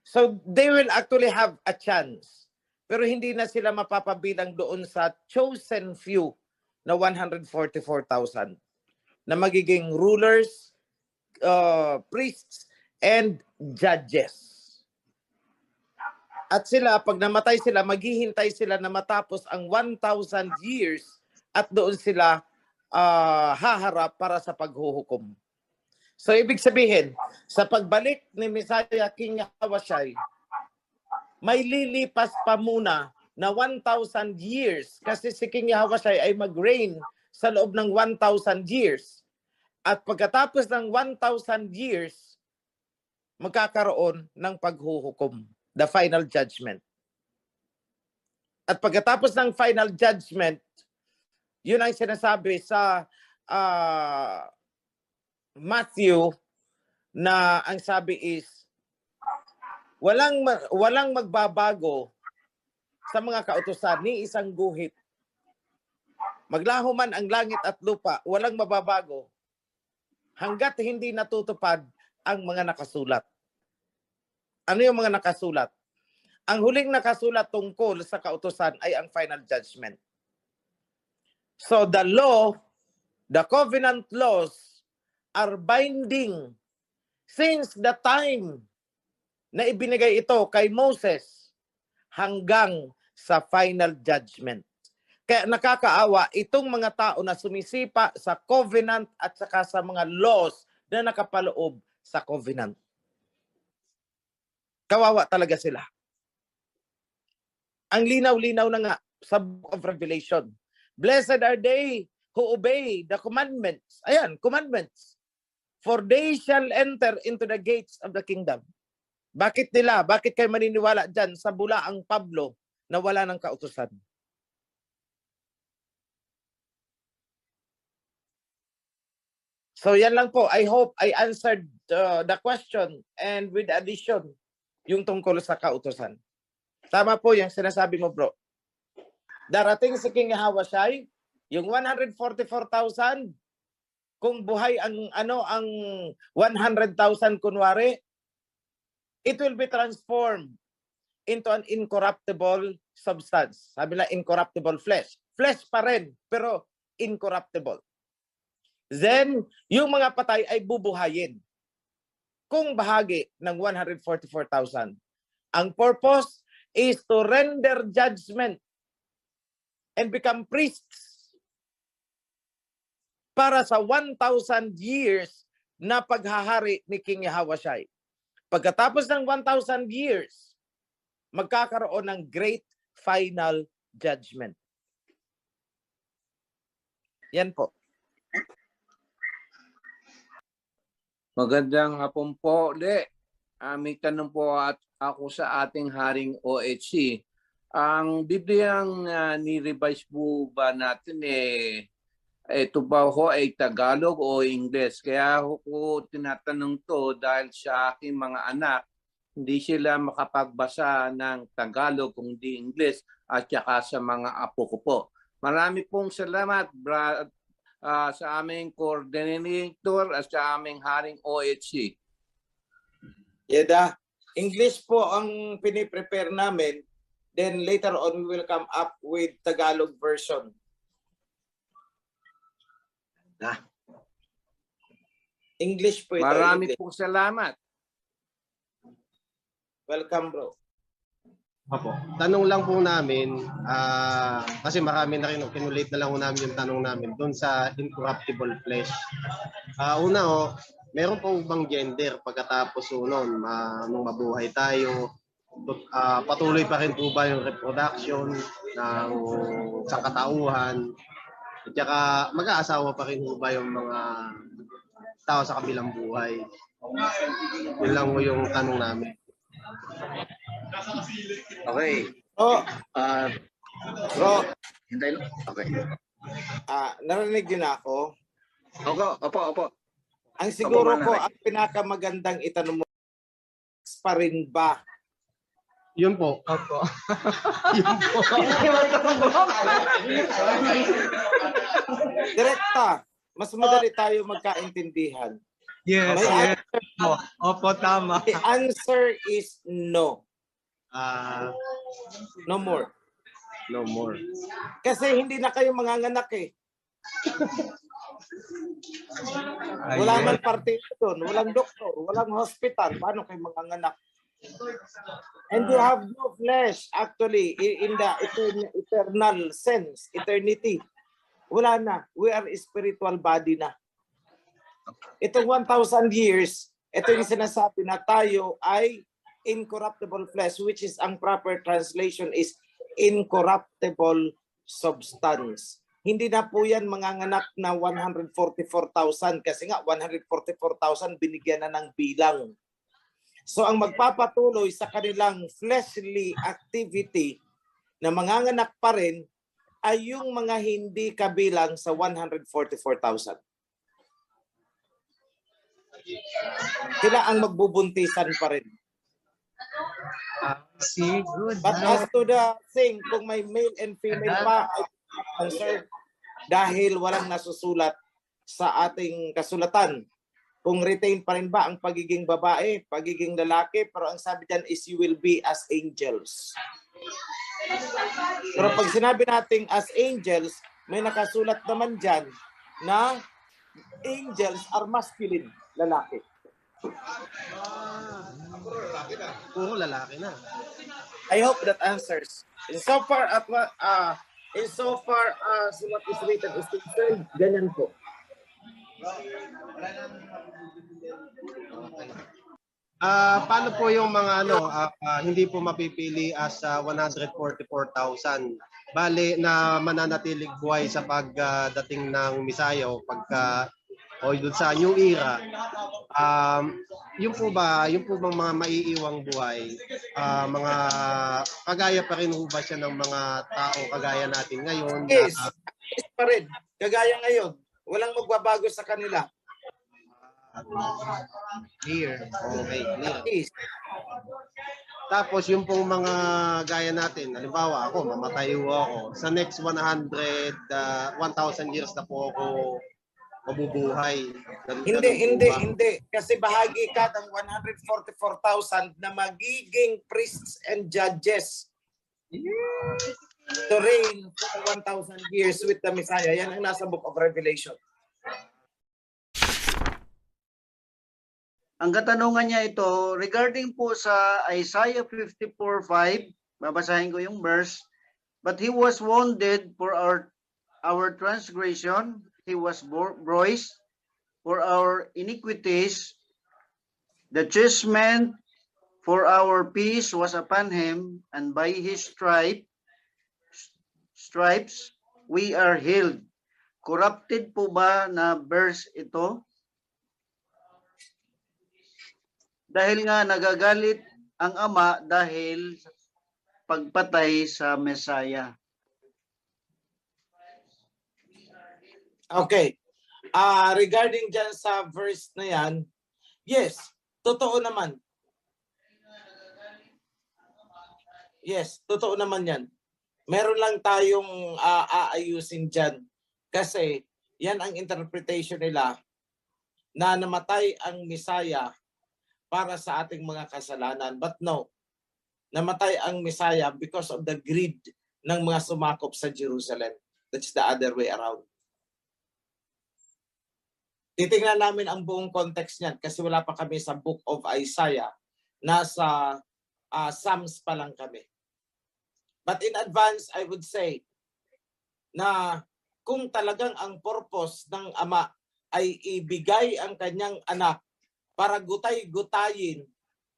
So they will actually have a chance. Pero hindi na sila mapapabilang doon sa chosen few na 144,000 na magiging rulers, priests, and judges. At sila, pag namatay sila, maghihintay sila na matapos ang 1,000 years at doon sila haharap para sa paghuhukom. So, ibig sabihin, sa pagbalik ni Messiah King Yahawashi, may lilipas pa muna na 1,000 years kasi si King Yahawashi ay mag-reign sa loob ng 1,000 years. At pagkatapos ng 1,000 years, magkakaroon ng paghuhukom, the final judgment. At pagkatapos ng final judgment, yun ang sinasabi sa Matthew na ang sabi is, walang magbabago sa mga kautusan ni isang guhit. Maglaho man ang langit at lupa, walang mababago hanggat hindi natutupad ang mga nakasulat. Ano yung mga nakasulat? Ang huling nakasulat tungkol sa kautusan ay ang final judgment. So the law, the covenant laws are binding since the time na ibinigay ito kay Moses hanggang sa final judgment. Kaya nakakaawa itong mga tao na sumisipa sa covenant at saka sa mga laws na nakapaloob sa covenant. Kawawa talaga sila. Ang linaw-linaw na nga sa Book of Revelation. Blessed are they who obey the commandments. Ayan, commandments. For they shall enter into the gates of the kingdom. Bakit nila? Bakit kayo maniniwala dyan sa bulaang Pablo na wala ng kautusan? So yan lang po. I hope I answered the question and with addition yung tungkol sa kautusan. Tama po yung sinasabi mo, bro. Darating si King Yahawashi, yung 144,000, kung buhay ang 100,000 kunwari, it will be transformed into an incorruptible substance. Sabi na incorruptible flesh. Flesh pa rin, pero incorruptible. Then, yung mga patay ay bubuhayin. Kung bahagi ng 144,000. Ang purpose is to render judgment and become priests para sa 1,000 years na paghahari ni King Yahawashi. Pagkatapos ng 1,000 years, magkakaroon ng great final judgment. Yan po. Magandang hapon po, Le. May tanong po ako sa ating haring OHC. Ang Bibliang ni-revise po ba natin ito ba ho ay Tagalog o Ingles? Kaya ko tinatanong to dahil sa aking mga anak, hindi sila makapagbasa ng Tagalog kung di Ingles at saka sa mga apo ko po. Marami pong salamat, Brad, sa aming coordinator at sa aming haring OHC. Yeda, English po ang piniprepare namin. Then later on, we will come up with Tagalog version. English po ito. Marami pong salamat. Welcome, bro. Opo. Tanong lang po namin, kasi marami na rin, kinulit na lang po namin yung tanong namin doon sa incorruptible flesh. Una meron pong bang gender pagkatapos noon, nung mabuhay tayo, patuloy pa rin po ba yung reproduction ng sangkatauhan? At saka mag-aasawa pa rin po ba yung mga tao sa kabilang buhay? Yun lang po yung tanong namin. Okay. Bro. Hintay lang. Okay. Narinig din ako. Opo. Ang siguro Opo, ko, ang pinakamagandang itanong mo, pa rin ba? Yun po. Opo. Yun po. Direkta, mas madali tayo magkaintindihan. Yes, yes. Opo, tama. The answer is no. No more. No more. Kasi hindi na kayo manganganak eh. Wala man partido doon, walang doktor, walang hospital. Paano kayo manganganak? And you have no flesh actually in the eternal sense, eternity. Wala na. We are a spiritual body na. Itong 1,000 years, ito yung sinasabi na tayo ay incorruptible flesh, which is ang proper translation is incorruptible substance. Hindi na po yan manganganak na 144,000 kasi nga 144,000 binigyan na ng bilang. So ang magpapatuloy sa kanilang fleshly activity na manganganak pa rin ay yung mga hindi kabilang sa 144,000. Sila ang magbubuntisan pa rin. But as to the thing, kung may male and female pa, ay answer dahil walang nasusulat sa ating kasulatan. Kung retain pa rin ba ang pagiging babae, pagiging lalaki, pero ang sabi dyan is you will be as angels. Pero pag sinabi natin as angels, may nakasulat naman dyan na angels are masculine, lalaki. Puro lalaki na. I hope that answers. Insofar as what is written is concerned, ganyan po. Paano po yung mga hindi po mapipili as 144,000? Bale na mananatilig buhay sa pagdating ng Misaya o doon sa New Era. Yung po bang mga maiiwang buhay, mga kagaya pa rin ba siya ng mga tao kagaya natin ngayon? Yes, pa rin. Kagaya ngayon. Walang magbabago sa kanila. Clear. Okay, clear. Tapos yung pong mga gaya natin, halimbawa ako, mamatay ako. Sa next 1,000 years na po ako mabubuhay. Hindi. Kasi bahagi ka ng 144,000 na magiging priests and judges to reign for 1,000 years with the Messiah. Yan ang nasa Book of Revelation. Ang katanungan niya ito, regarding po sa Isaiah 54:5, babasahin ko yung verse, but he was wounded for our transgression, he was bruised for our iniquities, the chastisement For our peace was upon him, and by his stripes we are healed. Corrupted po ba na verse ito? Dahil nga nagagalit ang Ama dahil pagpatay sa Mesaya. Okay. Regarding dyan sa verse na yan, yes, totoo naman. Yes, totoo naman yan. Meron lang tayong aayusin dyan. Kasi yan ang interpretation nila na namatay ang Mesaya para sa ating mga kasalanan. But no, namatay ang Mesaya because of the greed ng mga sumakop sa Jerusalem. That's the other way around. Titingnan namin ang buong context niyan kasi wala pa kami sa Book of Isaiah. Nasa Psalms pa lang kami. But in advance, I would say na kung talagang ang purpose ng Ama ay ibigay ang kanyang anak para gutay-gutayin,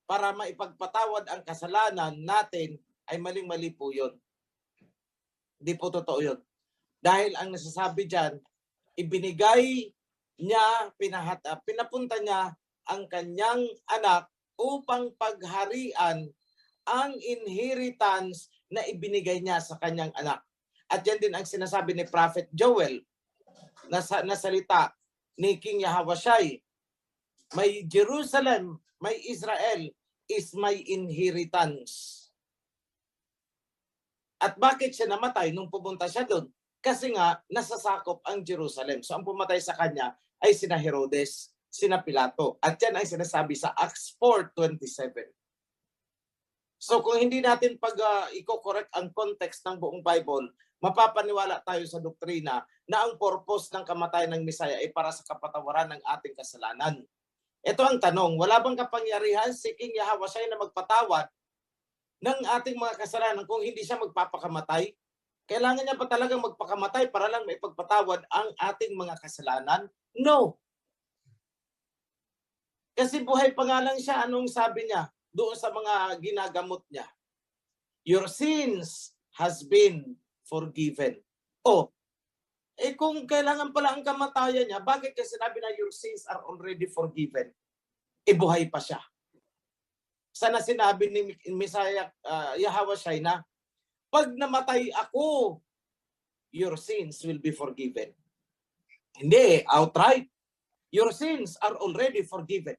para maipagpatawad ang kasalanan natin, ay maling-mali po yun. Hindi po totoo yun. Dahil ang nasasabi dyan, ibinigay niya, pinapunta niya ang kanyang anak upang pagharian ang inheritance na ibinigay niya sa kanyang anak. At yan din ang sinasabi ni Prophet Joel na salita ni King Yahawashi. May Jerusalem, may Israel is my inheritance. At bakit siya namatay nung pumunta siya doon? Kasi nga, nasasakop ang Jerusalem. So ang pumatay sa kanya ay sina Herodes, sina Pilato. At yan ay sinasabi sa Acts 4:27. So kung hindi natin i-correct ang context ng buong Bible, mapapaniwala tayo sa doktrina na ang purpose ng kamatayan ng Mesaya ay para sa kapatawaran ng ating kasalanan. Ito ang tanong, wala bang kapangyarihan si King Yahawashi na magpatawad ng ating mga kasalanan kung hindi siya magpapakamatay? Kailangan niya pa talagang magpakamatay para lang maipagpatawad ang ating mga kasalanan? No. Kasi buhay pa nga lang siya, anong sabi niya doon sa mga ginagamot niya? Your sins has been forgiven. Kung kailangan pala ang kamatayan niya, bakit kasi sinabi na your sins are already forgiven? Buhay pa siya. Sana sinabi ni Mesaya Yahawashi na pag namatay ako, your sins will be forgiven. Hindi, outright. Your sins are already forgiven.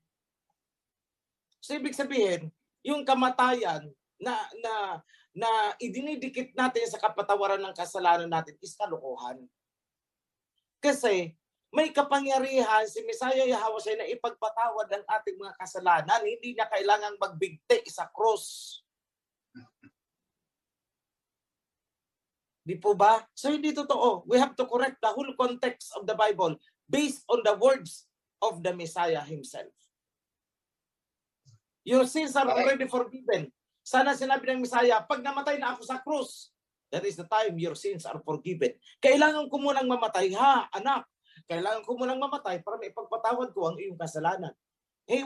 So ibig sabihin, yung kamatayan na idinidikit natin sa kapatawaran ng kasalanan natin is kalokohan. Kasi may kapangyarihan si Mesaya Yahawashi na ipagpatawad ang ating mga kasalanan. Hindi na kailangang magbigti sa cross. Di po ba? So hindi totoo. We have to correct the whole context of the Bible based on the words of the Messiah himself. Your sins are already forgiven. Sana sinabi ng Messiah, pag namatay na ako sa cross, that is the time your sins are forgiven. Kailangan ko munang mamatay, ha, anak. Kailangan ko munang mamatay para maipagpatawad ko ang iyong kasalanan.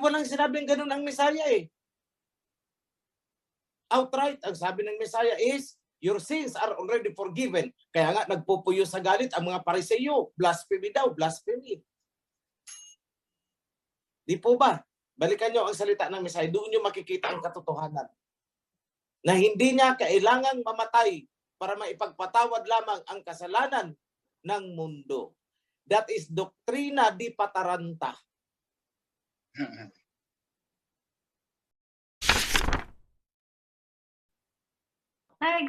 Walang sinabing ganun ang Messiah eh. Outright, ang sabi ng Messiah is, your sins are already forgiven. Kaya nga, nagpupuyo sa galit ang mga Pariseo. Blasphemy daw, blasphemy. Di po ba? Balikan nyo ang salita ng Messiah. Doon nyo makikita ang katotohanan. Na hindi niya kailangang mamatay para maipagpatawad lamang ang kasalanan ng mundo. That is doktrina di pataranta. Hi,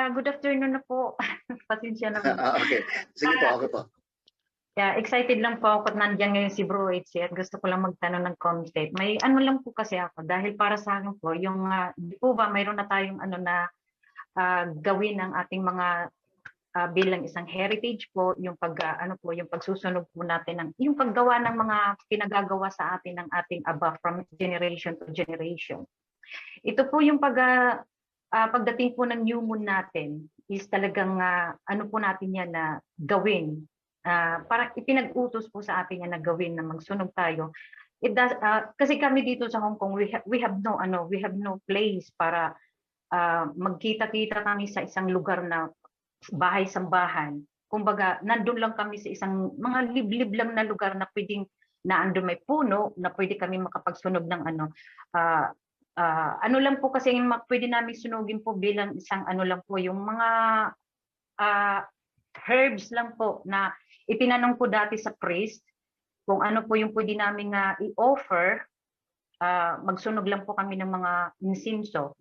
good afternoon na po. Pasensya na po. Okay. Sige po, okay po. Yeah, excited lang po ako at nandiyan ngayon si Bro HC at gusto ko lang magtanong ng content. May ano lang po kasi ako dahil para sa akin po yung di po ba mayroon na tayong gawin ng ating mga bilang isang heritage po yung yung pagsusunog po natin ng yung paggawa ng mga pinagagawa sa atin ng ating Aba from generation to generation. Ito po yung pagdating po ng new moon natin is talagang po natin yan na gawin. Parang ipinag-utos po sa atin yan na gawin na magsunog tayo it does kasi kami dito sa Hong Kong, we have no place para magkita-kita kami sa isang lugar na bahay-sambahan. Kumbaga, nandun lang kami sa isang mga liblib lang na lugar na pwedeng na andun may puno na pwede kami makapagsunog ng ano lang po kasi yung pwede namin sunugin po bilang isang ano lang po yung mga herbs lang po na itinanong po dati sa priest kung ano po yung pwede namin i-offer. Magsunog lang po kami ng mga insinso.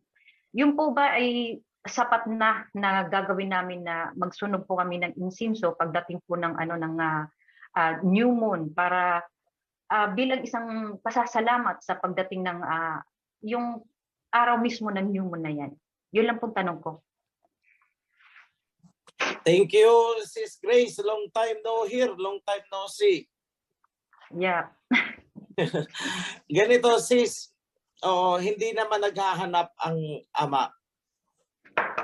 Yung po ba ay sapat na gagawin namin na magsunog po kami ng insinso pagdating po ng new moon para bilang isang pasasalamat sa pagdating ng yung araw mismo ng new moon na yan. Yun lang pong tanong ko. Thank you, Sis Grace. Long time no hear, long time no see. Yeah. Ganito, sis. Hindi naman naghahanap ang ama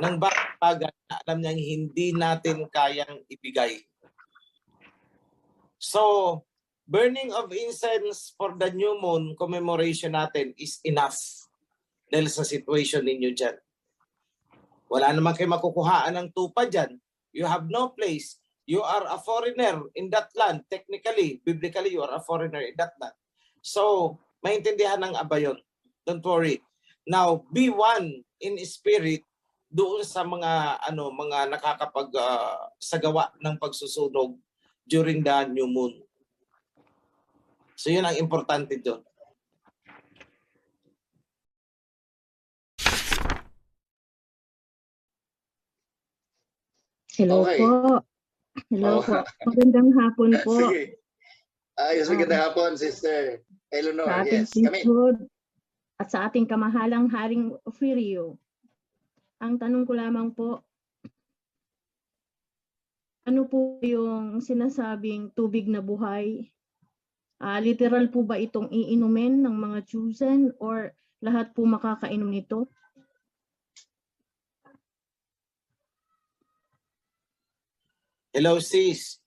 ng bagay na alam niyang hindi natin kayang ibigay. So, burning of incense for the new moon commemoration natin is enough dahil sa situation ninyo dyan. Wala naman kayo makukuhaan ng tupa dyan. You have no place. You are a foreigner in that land. Technically, biblically, you are a foreigner in that land. So, maintindihan ng aba yun. Don't worry. Now, be one in spirit doon sa mga nakakapag sagawa ng pagsusunog during the new moon. So, yun ang importante doon. Hello Okay. po. Hello Oh. po. Magandang hapon po. Sige. Ayos, magandang hapon, Sister Eleanor. Sa ating Yes, kami. priesthood at sa ating kamahalang Haring Ofirio. Ang tanong ko lamang po, ano po yung sinasabing tubig na buhay? Literal po ba itong iinumin ng mga chosen or lahat po makakainom nito? Hello, sis.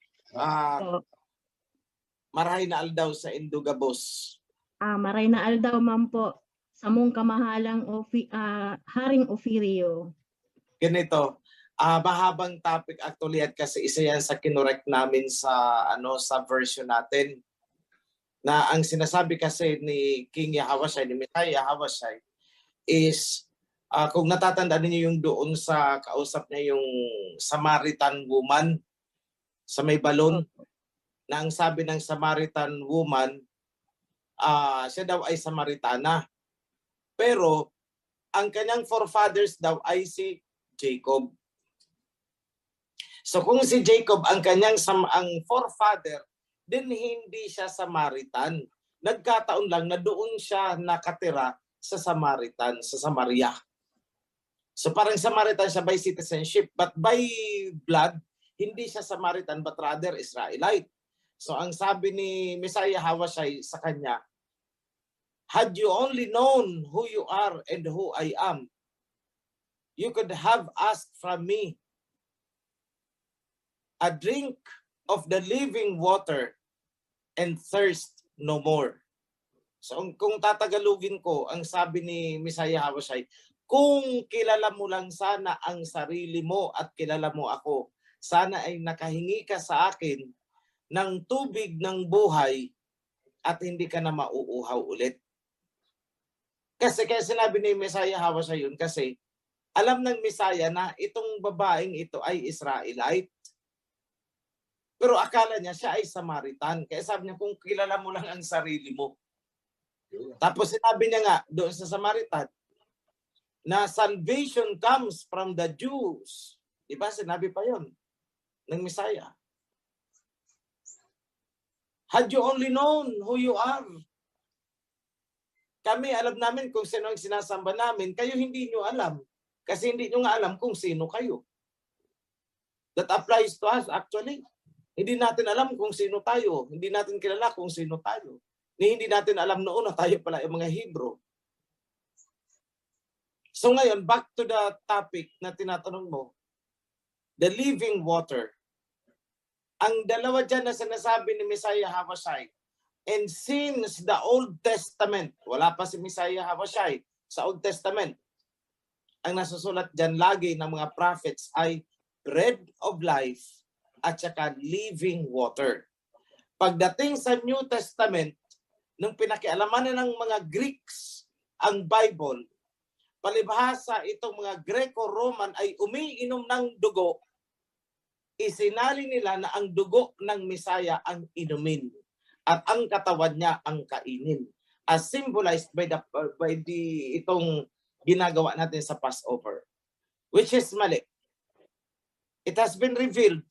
Maray na aldaw sa Indugabos. Maray na aldaw, ma'am po, sa mong kamahalang Haring Ofirio. Ganito, mahabang topic actually at kasi isa yan sa kinorek namin sa sa version natin. Na ang sinasabi kasi ni King Yahawashai, ni Messiah Yahawashai is kung natatandaan niyo yung doon sa kausap niya yung Samaritan woman sa may balon, na ang sabi ng Samaritan woman, siya daw ay Samaritana. Pero ang kanyang forefathers daw ay si Jacob. So kung si Jacob ang kanyang ang forefather, din hindi siya Samaritan. Nagkataon lang na doon siya nakatira sa Samaritan, sa Samaria. So parang Samaritan siya by citizenship, but by blood, hindi siya Samaritan but rather Israelite. So ang sabi ni Messiah Yahawashai sa kanya, had you only known who you are and who I am, you could have asked from me a drink of the living water and thirst no more. So kung tatagalugin ko, ang sabi ni Messiah Yahawashai, kung kilala mo lang sana ang sarili mo at kilala mo ako, sana ay nakahingi ka sa akin ng tubig ng buhay at hindi ka na mauuhaw ulit. Kasi kaya sinabi ni Messiah Yahawashai yun kasi alam ng Messiah na itong babaeng ito ay Israelite. Pero akala niya siya ay Samaritan. Kaya sabi niya, kung kilala mo lang ang sarili mo. Tapos sinabi niya nga doon sa Samaritan na salvation comes from the Jews. Diba? Sinabi pa yon ng Messiah. Had you only known who you are. Kami alam namin kung sino ang sinasamba namin. Kayo hindi nyo alam. Kasi hindi nyo nga alam kung sino kayo. That applies to us actually. Hindi natin alam kung sino tayo. Hindi natin kilala kung sino tayo. Hindi natin alam noon na tayo pala yung mga Hebrew. So ngayon, back to the topic na tinatanong mo. The living water. Ang dalawa dyan na sinasabi ni Messiah Yahawashai, And since the Old Testament, wala pa si Messiah Hawashai sa Old Testament, ang nasusulat dyan lagi ng mga prophets ay bread of life at saka living water. Pagdating sa New Testament, nung pinakialaman na ng mga Greeks ang Bible, palibhasa itong mga Greco-Roman ay umiinom ng dugo, isinali nila na ang dugo ng Messiah ang inumin at ang katawan niya ang kainin, as symbolized by itong ginagawa natin sa Passover, which is mali. It has been revealed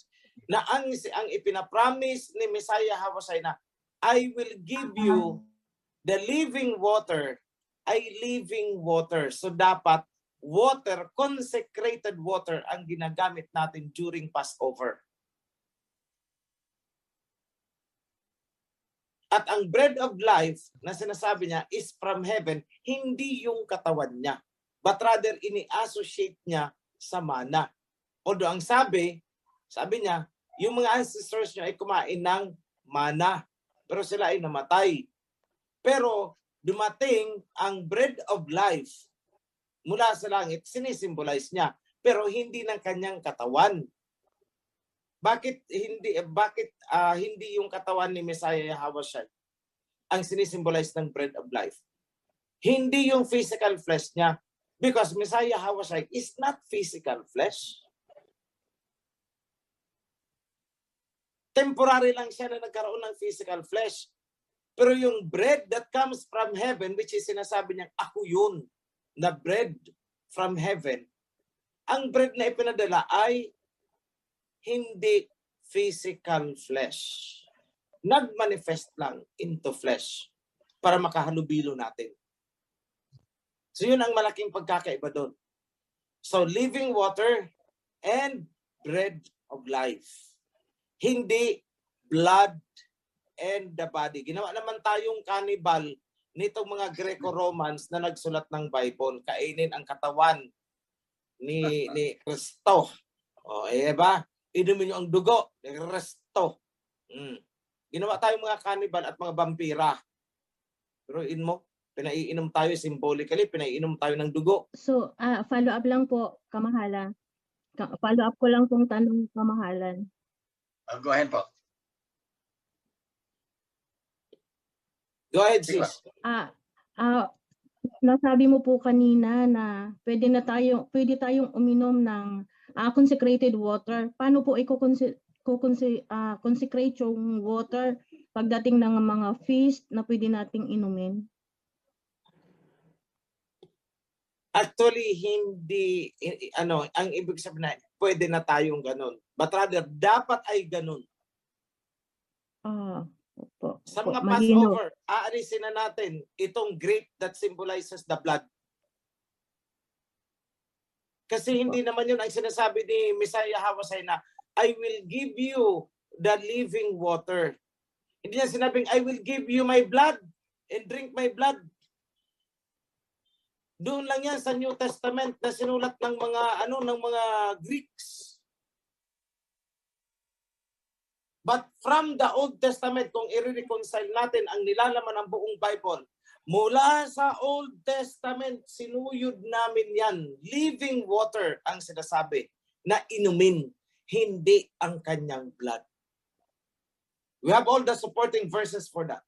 na ang ipinapromise ni Messiah Hawashai na I will give you the living water, ay living water. So dapat water, consecrated water ang ginagamit natin during Passover. At ang bread of life na sinasabi niya is from heaven, hindi yung katawan niya, but rather ini-associate niya sa mana. Although ang sabi niya, yung mga ancestors niya ay kumain ng mana, pero sila ay namatay. Pero dumating ang bread of life mula sa langit, sinisimbolize niya, pero hindi ng kanyang katawan. Bakit hindi yung katawan ni Messiah Hawashai ang sinisimbolize ng bread of life? Hindi yung physical flesh niya, because Messiah Hawashai is not physical flesh. Temporary lang siya na nagkaroon ng physical flesh. Pero yung bread that comes from heaven, which is sinasabi niyang ako yun, na bread from heaven, ang bread na ipinadala ay hindi physical flesh. Nag-manifest lang into flesh para makahalubilo natin. So yun ang malaking pagkakaiba doon. So living water and bread of life. Hindi blood and the body. Ginawa naman tayong cannibal nitong mga Greco-Romans na nagsulat ng Bible. Kainin ang katawan ni Kristo. O, ba? Inumin nyo ang dugo ni Kristo. Ginawa tayong mga cannibal at mga vampira. Pero pinaiinom tayo symbolically, pinaiinom tayo ng dugo. So, follow up lang po, Kamahalan. Follow up ko lang pong tanong, Kamahalan. Go ahead po. Go ahead, sis. Nasabi mo po kanina na pwede tayong uminom ng consecrated water. Paano po consecrate yung water pagdating ng mga feast na pwede nating inumin? Actually, hindi, ang ibig sabihin na pwede na tayong ganun. But rather, dapat ay ganun. Sa mga Passover, aalisin na natin itong grape that symbolizes the blood. Kasi hindi naman yun ang sinasabi ni Messiah Hawashai na I will give you the living water. Hindi niya sinabing I will give you my blood and drink my blood. Doon lang yan sa New Testament na sinulat ng mga Greeks. But from the Old Testament, kung i-reconcile natin ang nilalaman ng buong Bible, mula sa Old Testament, sinuyod namin yan. Living water ang sinasabi na inumin, hindi ang kanyang blood. We have all the supporting verses for that.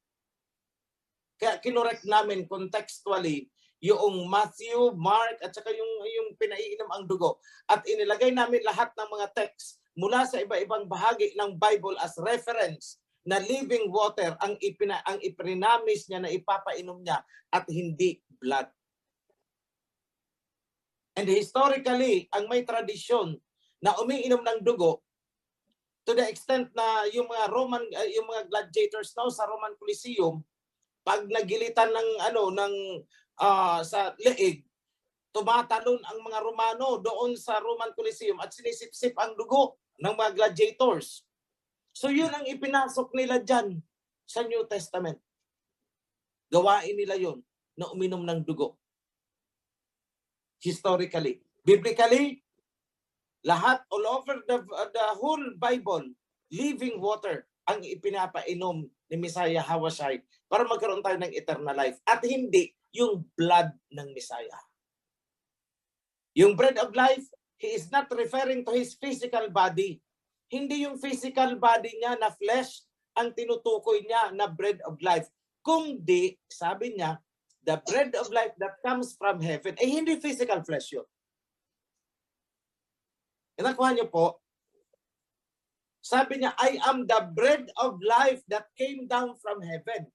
Kaya kinorek namin contextually yung Matthew, Mark, at saka yung pinaiinom ang dugo. At inilagay namin lahat ng mga text mula sa iba-ibang bahagi ng Bible as reference na living water ang ipinamis niya na ipapainom niya at hindi blood. And historically, ang may tradisyon na umiinom ng dugo to the extent na yung mga gladiators now sa Roman Coliseum, pag nagilitan sa leeg, tumatalon ang mga Romano doon sa Roman Coliseum at sinisip-sip ang dugo ng mga gladiators. So yun ang ipinasok nila dyan sa New Testament. Gawain nila yun na uminom ng dugo. Historically. Biblically, lahat all over the whole Bible, living water ang ipinapainom ni Messiah Hawashai para magkaroon tayo ng eternal life at hindi yung blood ng Messiah. Yung bread of life, he is not referring to his physical body. Hindi yung physical body niya na flesh ang tinutukoy niya na bread of life. Kundi, sabi niya, the bread of life that comes from heaven, hindi physical flesh yun. Nakuha niyo po? Sabi niya, I am the bread of life that came down from heaven.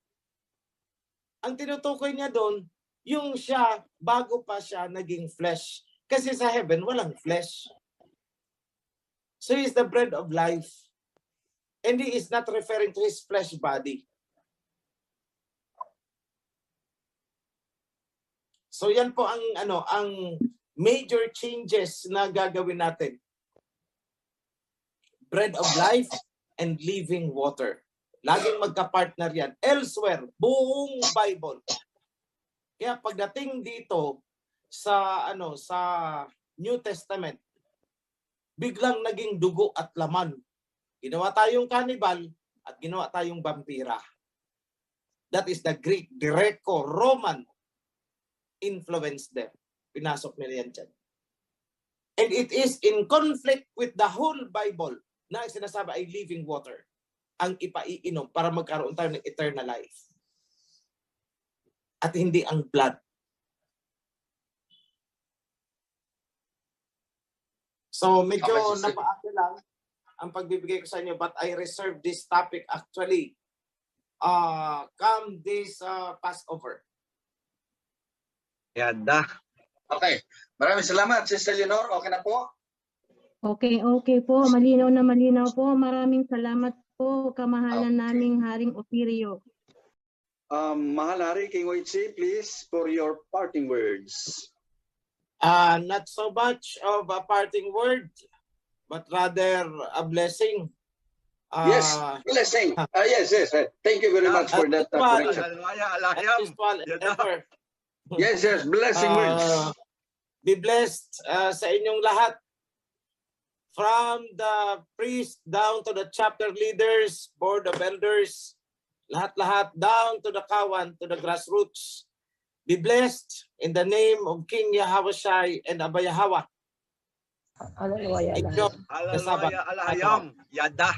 Ang tinutukoy niya doon, yung siya, bago pa siya naging flesh. Kasi sa heaven, walang flesh. So he is the bread of life. And he is not referring to his flesh body. So yan po ang major changes na gagawin natin. Bread of life and living water. Laging magka-partner yan. Elsewhere, buong Bible. Kaya pagdating dito sa New Testament, biglang naging dugo at laman. Ginawa tayong cannibal at ginawa tayong vampira. That is the Greek, Greco-Roman influence there. Pinasok nila yan dyan. And it is in conflict with the whole Bible na sinasabi ay living water ang ipaiinom para magkaroon tayo ng eternal life. At hindi ang blood. So medyo napaakil lang ang pagbibigay ko sa inyo, but I reserve this topic actually come this Passover. Yada. Okay. Maraming salamat, Sister Leonor. Okay na po? Okay po. Malinaw na malinaw po. Maraming salamat po, kamahalan naming Haring Opirio. Mahal Hari, King Oichi, please, for your parting words. Not so much of a parting word, but rather a blessing. Yes, blessing. Yes. Thank you very much for that correction. Yes, blessing words. Be blessed sa inyong lahat. From the priest down to the chapter leaders, board of elders, lahat-lahat down to the kawan, to the grassroots. Be blessed in the name of King Yahawashi and Abba Yahawa. Hallelujah. Hallelujah. Yada.